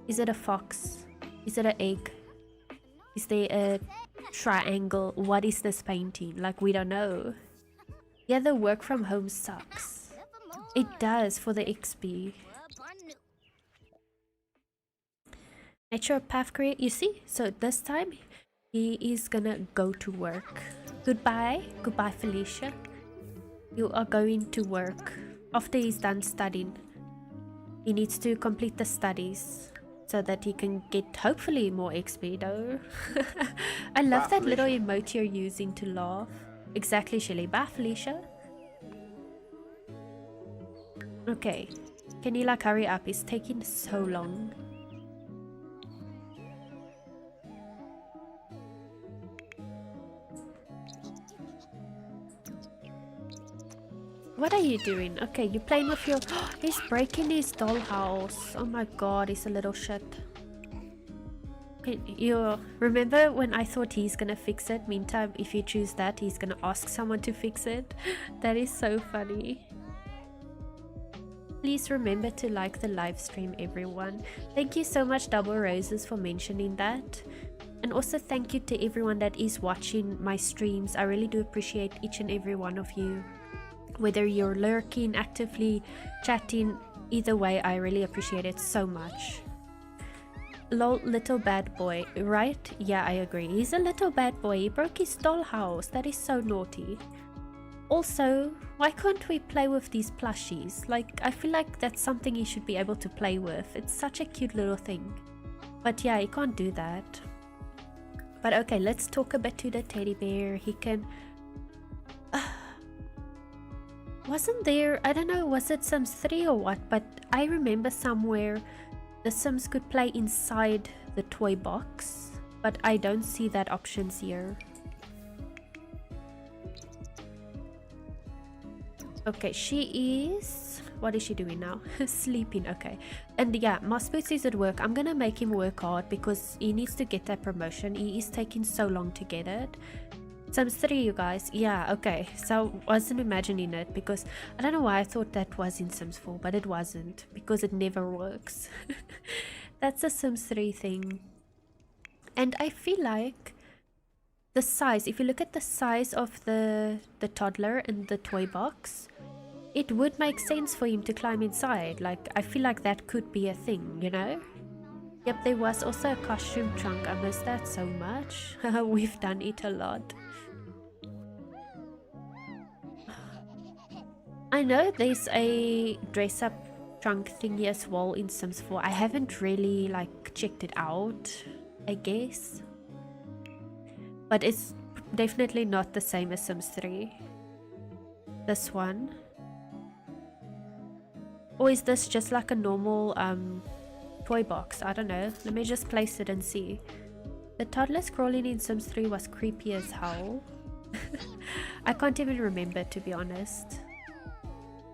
Is it a fox? Is it an egg? Is there a triangle? What is this painting? Like, we don't know. Yeah, the work from home sucks. It does for the XP. Naturopath career, you see? So this time, he is gonna go to work. Goodbye Felicia. You are going to work. After he's done studying, he needs to complete the studies so that he can get hopefully more XP though. I love that little emote you're using to laugh. Exactly, Shelly. Bye, Felicia. Okay, can you like hurry up? It's taking so long. What are you doing? Okay, you're playing with your... He's breaking his dollhouse. Oh my god, he's a little shit. You remember when I thought he's gonna fix it? Meantime, if you choose that, he's gonna ask someone to fix it. That is so funny. Please remember to like the live stream, everyone. Thank you so much, Double Roses, for mentioning that. And also thank you to everyone that is watching my streams. I really do appreciate each and every one of you. Whether you're lurking, actively chatting, either way, I really appreciate it so much. Lol, little bad boy, right? Yeah, I agree. He's a little bad boy. He broke his dollhouse. That is so naughty. Also, why can't we play with these plushies? Like, I feel like that's something he should be able to play with. It's such a cute little thing. But yeah, he can't do that. But okay, let's talk a bit to the teddy bear. He can... Wasn't there, I don't know, was it Sims 3 or what, but I remember somewhere the Sims could play inside the toy box, but I don't see that options here. Okay, she is What is she doing now? Sleeping, okay. And yeah, Mossboots is at work. I'm gonna make him work hard because he needs to get that promotion. He is taking so long to get it. Sims 3, you guys. Yeah, okay. So I wasn't imagining it because I don't know why I thought that was in Sims 4, but it wasn't because it never works. That's a Sims 3 thing. And I feel like the size, if you look at the size of the toddler and the toy box, it would make sense for him to climb inside. Like, I feel like that could be a thing, you know? Yep, there was also a costume trunk. I miss that so much. We've done it a lot. I know there's a dress-up trunk thingy as well in Sims 4. I haven't really, like, checked it out, I guess. But it's definitely not the same as Sims 3. This one. Or is this just like a normal toy box? I don't know. Let me just place it and see. The toddler scrolling in Sims 3 was creepy as hell. I can't even remember, to be honest.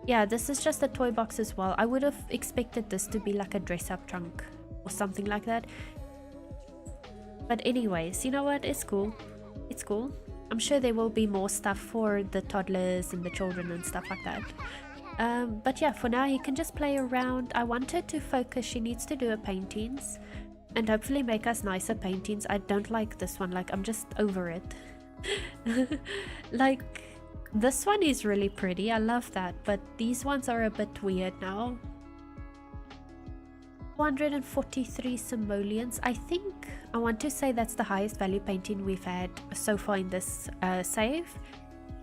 Yeah, this is just a toy box as well. I would have expected this to be like a dress-up trunk or something like that. But anyways, you know what? It's cool. It's cool. I'm sure there will be more stuff for the toddlers and the children and stuff like that. But yeah, for now, you can just play around. I want her to focus. She needs to do her paintings and hopefully make us nicer paintings. I don't like this one. Like, I'm just over it. Like, this one is really pretty. I love that. But these ones are a bit weird now. 443 simoleons. I think I want to say that's the highest value painting we've had so far in this save.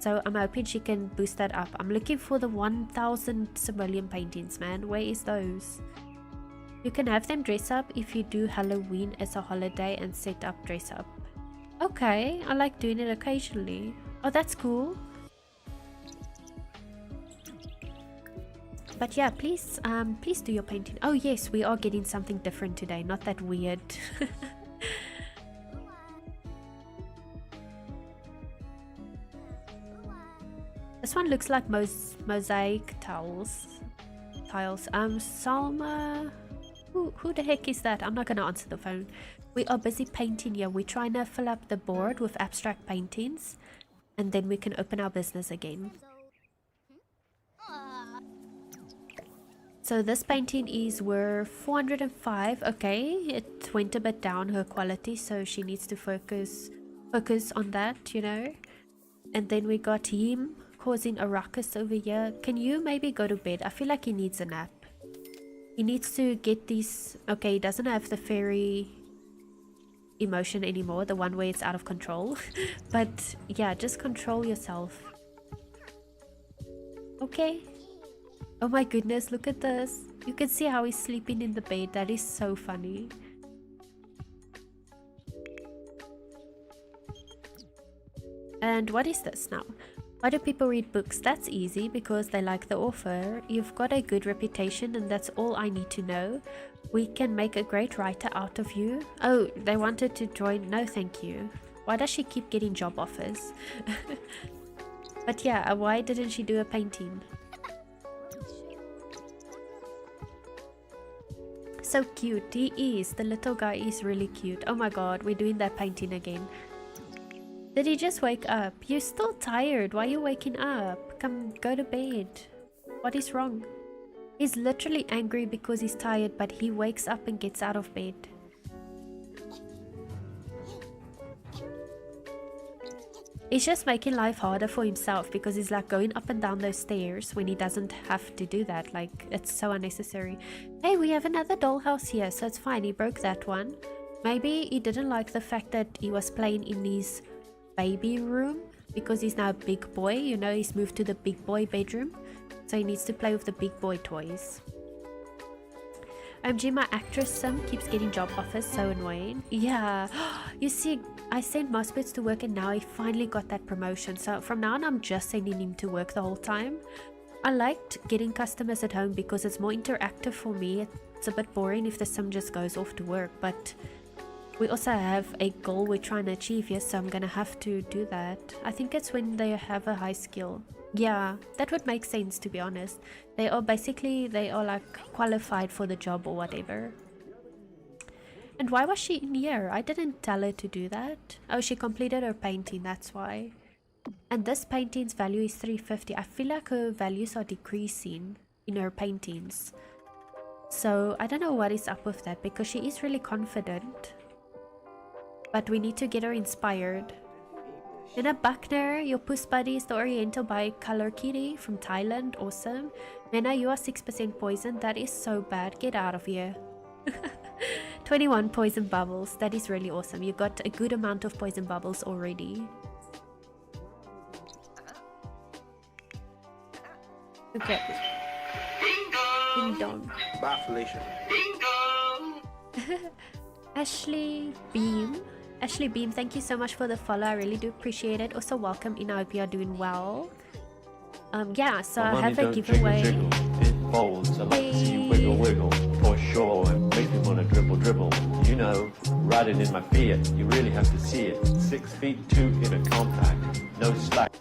So I'm hoping she can boost that up. I'm looking for the 1000 simoleon paintings, man. Where is those? You can have them dress up if you do Halloween as a holiday and set up dress up. Okay, I like doing it occasionally. Oh, that's cool. But yeah, please do your painting. Oh yes, we are getting something different today, not that weird. This one looks like mosaic tiles. Salma, who the heck is that? I'm not gonna answer the phone. We are busy painting here. We're trying to fill up the board with abstract paintings, and then we can open our business again. So this painting is worth 405. Okay, it went a bit down, her quality, so she needs to focus on that, you know. And then we got him causing a ruckus over here. Can you maybe go to bed? I feel like he needs a nap. He needs to get these. Okay, he doesn't have the fairy emotion anymore, the one where it's out of control. But yeah, just control yourself. Okay. Oh my goodness, look at this. You can see how he's sleeping in the bed. That is so funny. And what is this now? Why do people read books? That's easy, because they like the author. You've got a good reputation and that's all I need to know. We can make a great writer out of you. Oh, they wanted to join. No, thank you. Why does she keep getting job offers? But yeah, why didn't she do a painting? So cute. He is. The little guy is really cute. Oh my god, we're doing that painting again. Did he just wake up? You're still tired. Why are you waking up? Come, go to bed. What is wrong? He's literally angry because he's tired, but he wakes up and gets out of bed. He's just making life harder for himself because he's like going up and down those stairs when he doesn't have to do that. Like, it's so unnecessary. Hey, we have another dollhouse here, so it's fine. He broke that one. Maybe he didn't like the fact that he was playing in his baby room because he's now a big boy. You know, he's moved to the big boy bedroom, so he needs to play with the big boy toys. OMG, my actress Sim keeps getting job offers, so annoying. Yeah, you see, I sent Mossboots to work and now he finally got that promotion. So from now on, I'm just sending him to work the whole time. I liked getting customers at home because it's more interactive for me. It's a bit boring if the Sim just goes off to work, but We also have a goal we're trying to achieve here, so I'm gonna have to do that. I think it's when they have a high skill. Yeah, that would make sense, to be honest. They are like qualified for the job or whatever. And why was she in here? I didn't tell her to do that. Oh, she completed her painting, that's why. And this painting's value is 350. I feel like her values are decreasing in her paintings. So I don't know what is up with that, because she is really confident. But we need to get her inspired. Nina Buckner, your puss buddy is the Oriental Bicolor Kitty from Thailand. Awesome. Nina, you are 6% poison. That is so bad. Get out of here. 21 poison bubbles. That is really awesome. You got a good amount of poison bubbles already. Okay. Ding dong. Bye, Felicia. Ashley Beam. Ashley Beam, thank you so much for the follow. I really do appreciate it. Also, welcome in. I hope you are doing well. Yeah, so I have a giveaway. It folds. I like to see you wiggle, wiggle, for sure. It makes me want to dribble, dribble. You know, riding in my Fiat, you really have to see it. 6 feet 2 in a compact, no slack.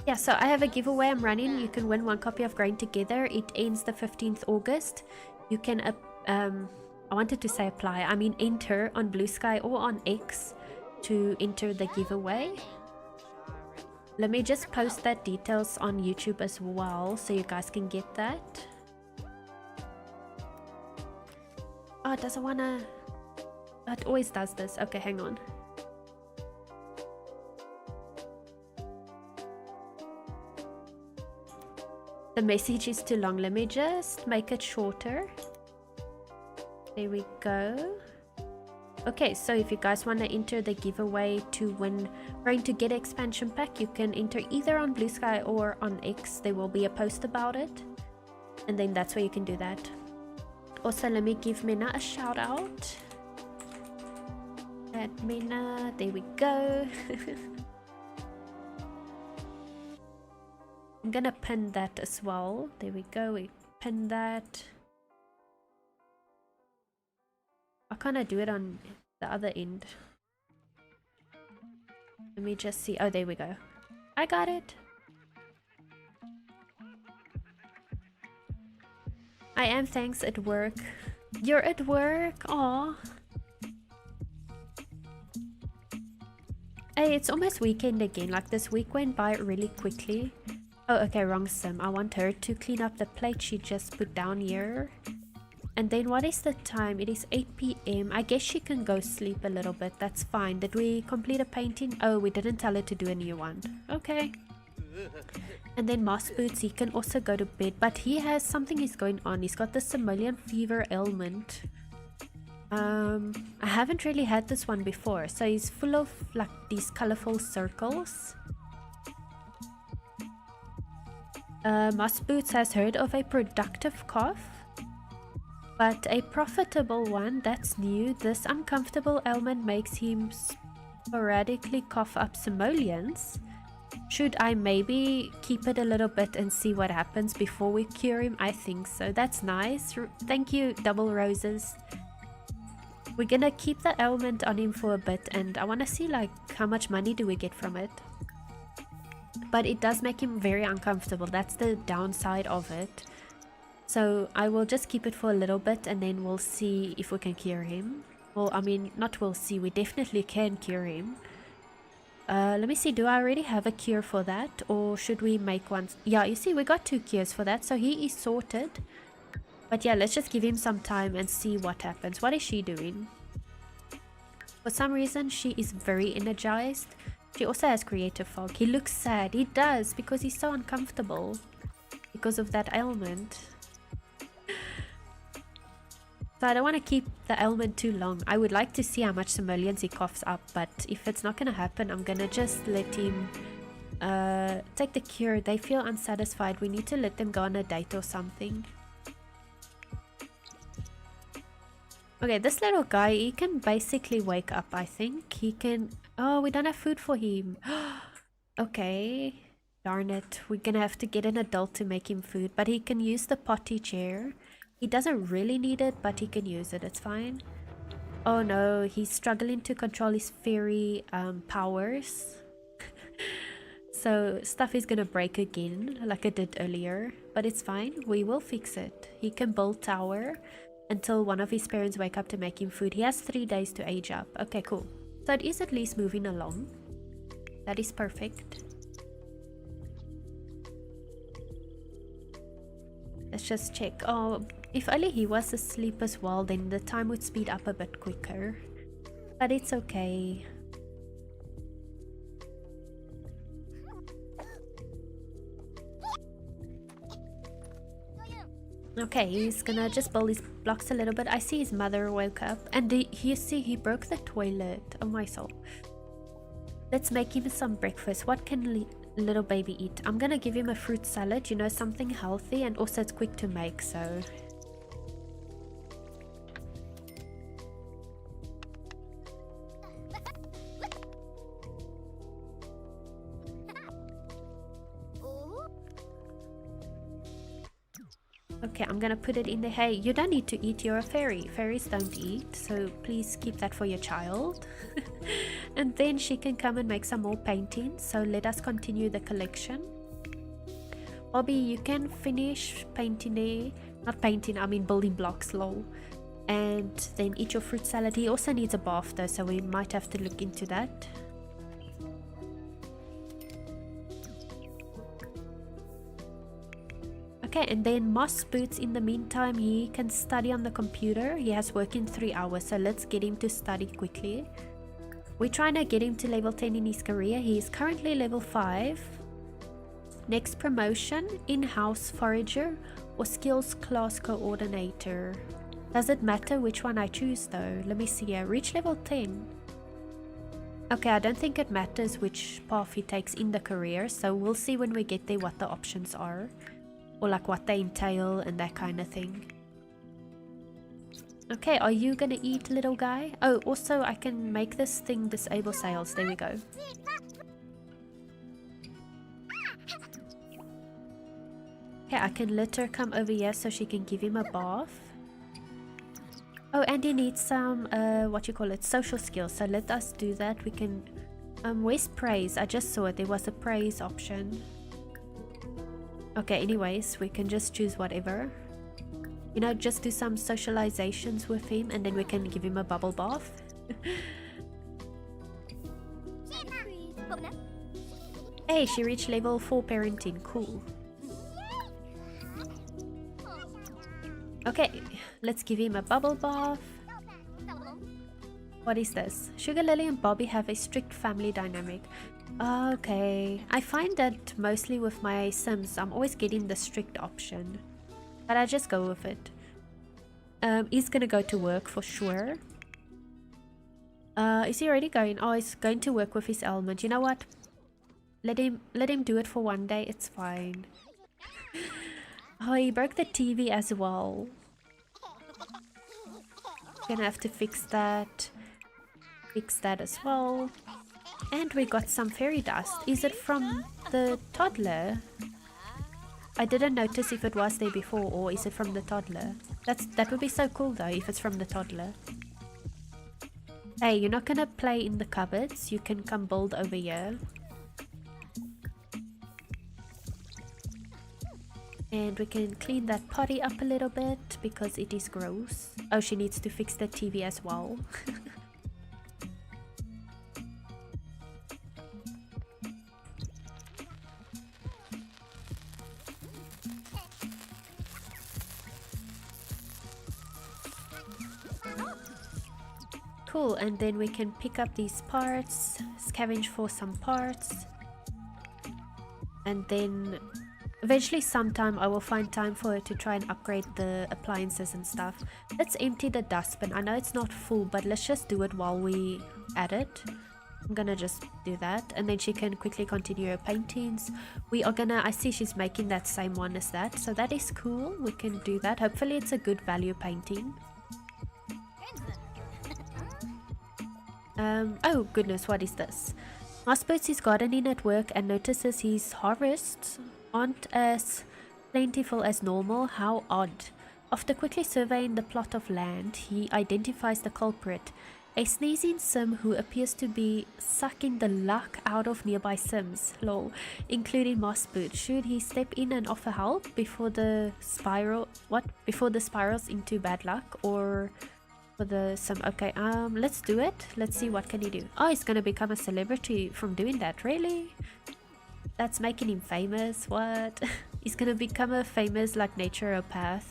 Yeah, so I have a giveaway I'm running. You can win 1 copy of Growing Together. It ends the 15th August. You can, I wanted to say apply. I mean enter on Blue Sky or on X to enter the giveaway. Let me just post that details on YouTube as well, so you guys can get that. Oh, it doesn't wanna... It always does this. Okay, hang on. The message is too long. Let me just make it shorter. There we go. Okay, so if you guys want to enter the giveaway to win Growing Together expansion pack, you can enter either on Blue Sky or on X. There will be a post about it, and then that's where you can do that. Also, let me give Mina a shout out. At Mina, there we go. I'm gonna pin that as well. There we go, we pin that. I can't do it on the other end. Let me just see. Oh, there we go. I got it. I am, thanks, at work. You're at work? Aw. Hey, it's almost weekend again. Like, this week went by really quickly. Oh, okay, wrong sim. I want her to clean up the plate she just put down here. And then what is the time? It is 8 p.m. I guess she can go sleep a little bit. That's fine. Did we complete a painting? Oh, we didn't tell her to do a new one. Okay. And then Mossboots, he can also go to bed. But he has something is going on. He's got the Simoleon fever ailment. I haven't really had this one before. So he's full of like these colorful circles. Mossboots has heard of a productive cough, but a profitable one. That's new. This uncomfortable ailment makes him sporadically cough up simoleons. Should I maybe keep it a little bit and see what happens before we cure him? I think so. That's nice. Thank you, Double Roses. We're gonna keep the ailment on him for a bit, and I want to see like how much money do we get from it. But it does make him very uncomfortable. That's the downside of it. So I will just keep it for a little bit, and then we'll see if we can cure him. Well, I mean, not we'll see. We definitely can cure him. Let me see. Do I already have a cure for that? Or should we make one? Yeah, you see, we got 2 cures for that. So he is sorted. But yeah, let's just give him some time and see what happens. What is she doing? For some reason, she is very energized. She also has creative fog. He looks sad. He does, because he's so uncomfortable because of that ailment. So I don't want to keep the ailment too long. I would like to see how much simoleons he coughs up, but if it's not going to happen, I'm going to just let him take the cure. They feel unsatisfied. We need to let them go on a date or something. Okay, this little guy, he can basically wake up, I think. He can... Oh, we don't have food for him. Okay. Darn it. We're gonna have to get an adult to make him food. But he can use the potty chair. He doesn't really need it, but he can use it. It's fine. Oh no, he's struggling to control his fairy powers. So stuff is gonna break again, like it did earlier. But it's fine, we will fix it. He can build tower until one of his parents wake up to make him food. He has 3 days to age up. Okay, cool. So it is at least moving along. That is perfect. Let's just check. Oh, if only he was asleep as well, then the time would speed up a bit quicker. But it's okay. Okay, he's gonna just build his blocks a little bit. I see his mother woke up and you see he broke the toilet. Oh my soul. Let's make him some breakfast. What can little baby eat? I'm gonna give him a fruit salad, you know, something healthy, and also it's quick to make, so okay, I'm gonna put it in there. Hey, you don't need to eat, you're a fairy. Fairies don't eat, so please keep that for your child. And then she can come and make some more paintings. So let us continue the collection. Bobby, you can finish painting there. Not painting, I mean building blocks, lol. And then eat your fruit salad. He also needs a bath though, so we might have to look into that. Okay, and then Mossboots, in the meantime, he can study on the computer. He has work in 3 hours, so let's get him to study quickly. We're trying to get him to level 10 in his career. He is currently level 5. Next promotion, in-house forager or skills class coordinator. Does it matter which one I choose though? Let me see here. Reach level 10. Okay, I don't think it matters which path he takes in the career, so we'll see when we get there what the options are. Or like what they entail and that kind of thing. Okay, are you gonna eat, little guy? Oh, also I can make this thing disable sales. There we go. Okay, I can let her come over here so she can give him a bath. Oh, and he needs some, what you call it, social skills. So let us do that. We can, where's praise? I just saw it. There was a praise option. Okay, anyways, we can just choose whatever. You know, just do some socializations with him and then we can give him a bubble bath. Hey, she reached level 4 parenting. Cool. Okay, let's give him a bubble bath. What is this? Sugar Lily and Bobby have a strict family dynamic. Okay, I find that mostly with my Sims, I'm always getting the strict option. But I just go with it. He's gonna go to work for sure. Is he already going? Oh, he's going to work with his ailment. You know what? Let him do it for one day. It's fine. Oh, he broke the TV as well. Gonna have to fix that. Fix that as well. And we got some fairy dust. Is it from the toddler? I didn't notice if it was there before, or is it from the toddler? That would be so cool though if it's from the toddler. Hey, you're not gonna play in the cupboards. You can come build over here. And we can clean that potty up a little bit because it is gross. Oh, she needs to fix the TV as well. Cool, and then we can pick up these parts, scavenge for some parts, and then eventually sometime I will find time for her to try and upgrade the appliances and stuff. Let's empty the dustbin. I know it's not full, but let's just do it while we add it. I'm gonna just do that, and then she can quickly continue her paintings. We are gonna, I see she's making that same one as that, so that is cool. We can do that. Hopefully it's a good value painting. Oh goodness, what is this? Mossboots is gardening at work and notices his harvests aren't as plentiful as normal. How odd. After quickly surveying the plot of land, he identifies the culprit, a sneezing sim who appears to be sucking the luck out of nearby sims, lol, including Mossboots. Should he step in and offer help before the spirals into bad luck, or for the sim? Okay, let's do it. Let's see what can he do. Oh, he's gonna become a celebrity from doing that, really? That's making him famous. What? He's gonna become a famous like naturopath.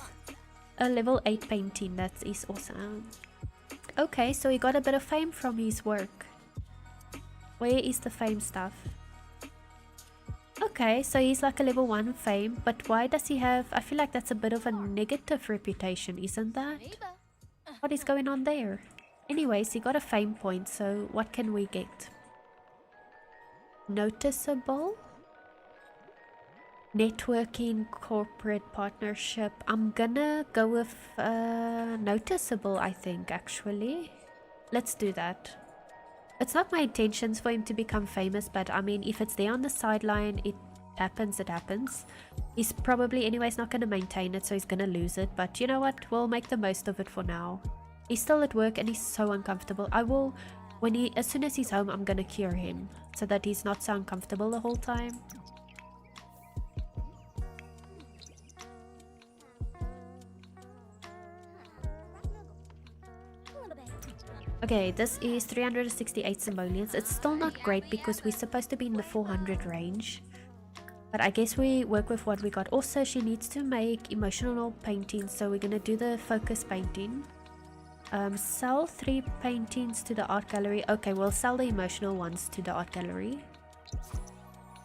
A level 8 painting, that is awesome. Okay, so he got a bit of fame from his work. Where is the fame stuff? Okay, so he's like a level 1 fame, but why does he have... I feel like that's a bit of a negative reputation, isn't that? What is going on there? Anyways, he got a fame point, so what can we get? Noticeable? Networking, corporate partnership. I'm gonna go with noticeable, I think, actually. Let's do that. It's not my intentions for him to become famous, but I mean, if it's there on the sideline, it happens, it happens. He's probably anyways not gonna maintain it, so he's gonna lose it, but you know what? We'll make the most of it for now. He's still at work and he's so uncomfortable. I will, as soon as he's home, I'm gonna cure him so that he's not so uncomfortable the whole time. Okay, this is 368 simoleons. It's still not great because we're supposed to be in the 400 range. But I guess we work with what we got. Also, she needs to make emotional paintings, so we're gonna do the focus painting. Sell 3 paintings to the art gallery. Okay, we'll sell the emotional ones to the art gallery.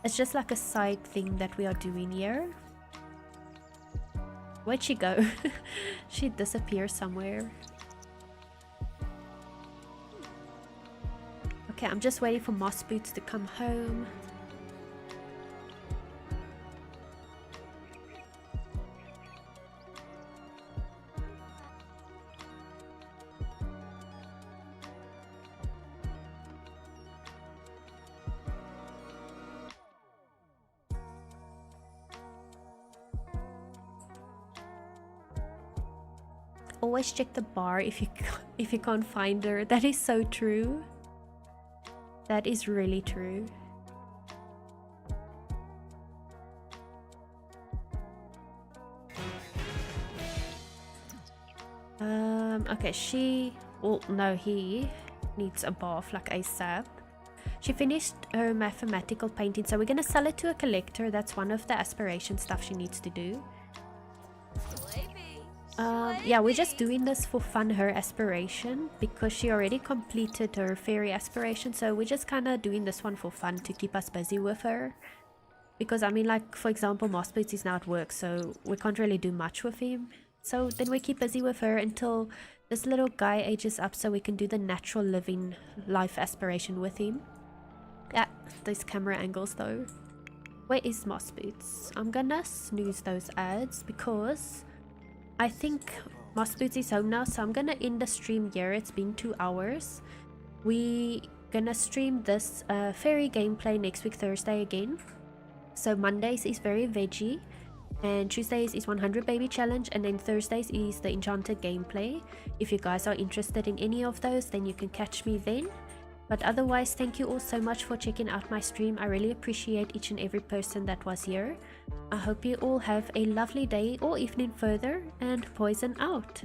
It's just like a side thing that we are doing here. Where'd she go? She disappeared somewhere. Okay, I'm just waiting for Mossboots to come home. Always check the bar if you can't find her. That is so true. That is really true. Okay, he needs a bath like ASAP. She finished her mathematical painting, so we're gonna sell it to a collector. That's one of the aspiration stuff she needs to do. Yeah, we're just doing this for fun, her aspiration, because she already completed her fairy aspiration, so we're just kind of doing this one for fun to keep us busy with her. Because I mean, like, for example, Mossboots is now at work, so we can't really do much with him. So then we keep busy with her until this little guy ages up, so we can do the natural living life aspiration with him. Yeah, those camera angles though. Where is Mossboots? I'm gonna snooze those ads because I think Mossboots is home now, so I'm gonna end the stream here. It's been 2 hours. We gonna stream this fairy gameplay next week, Thursday again. So Mondays is very veggie, and Tuesdays is 100 baby challenge, and then Thursdays is the enchanted gameplay. If you guys are interested in any of those, then you can catch me then. But otherwise, thank you all so much for checking out my stream. I really appreciate each and every person that was here. I hope you all have a lovely day or evening further, and poison out.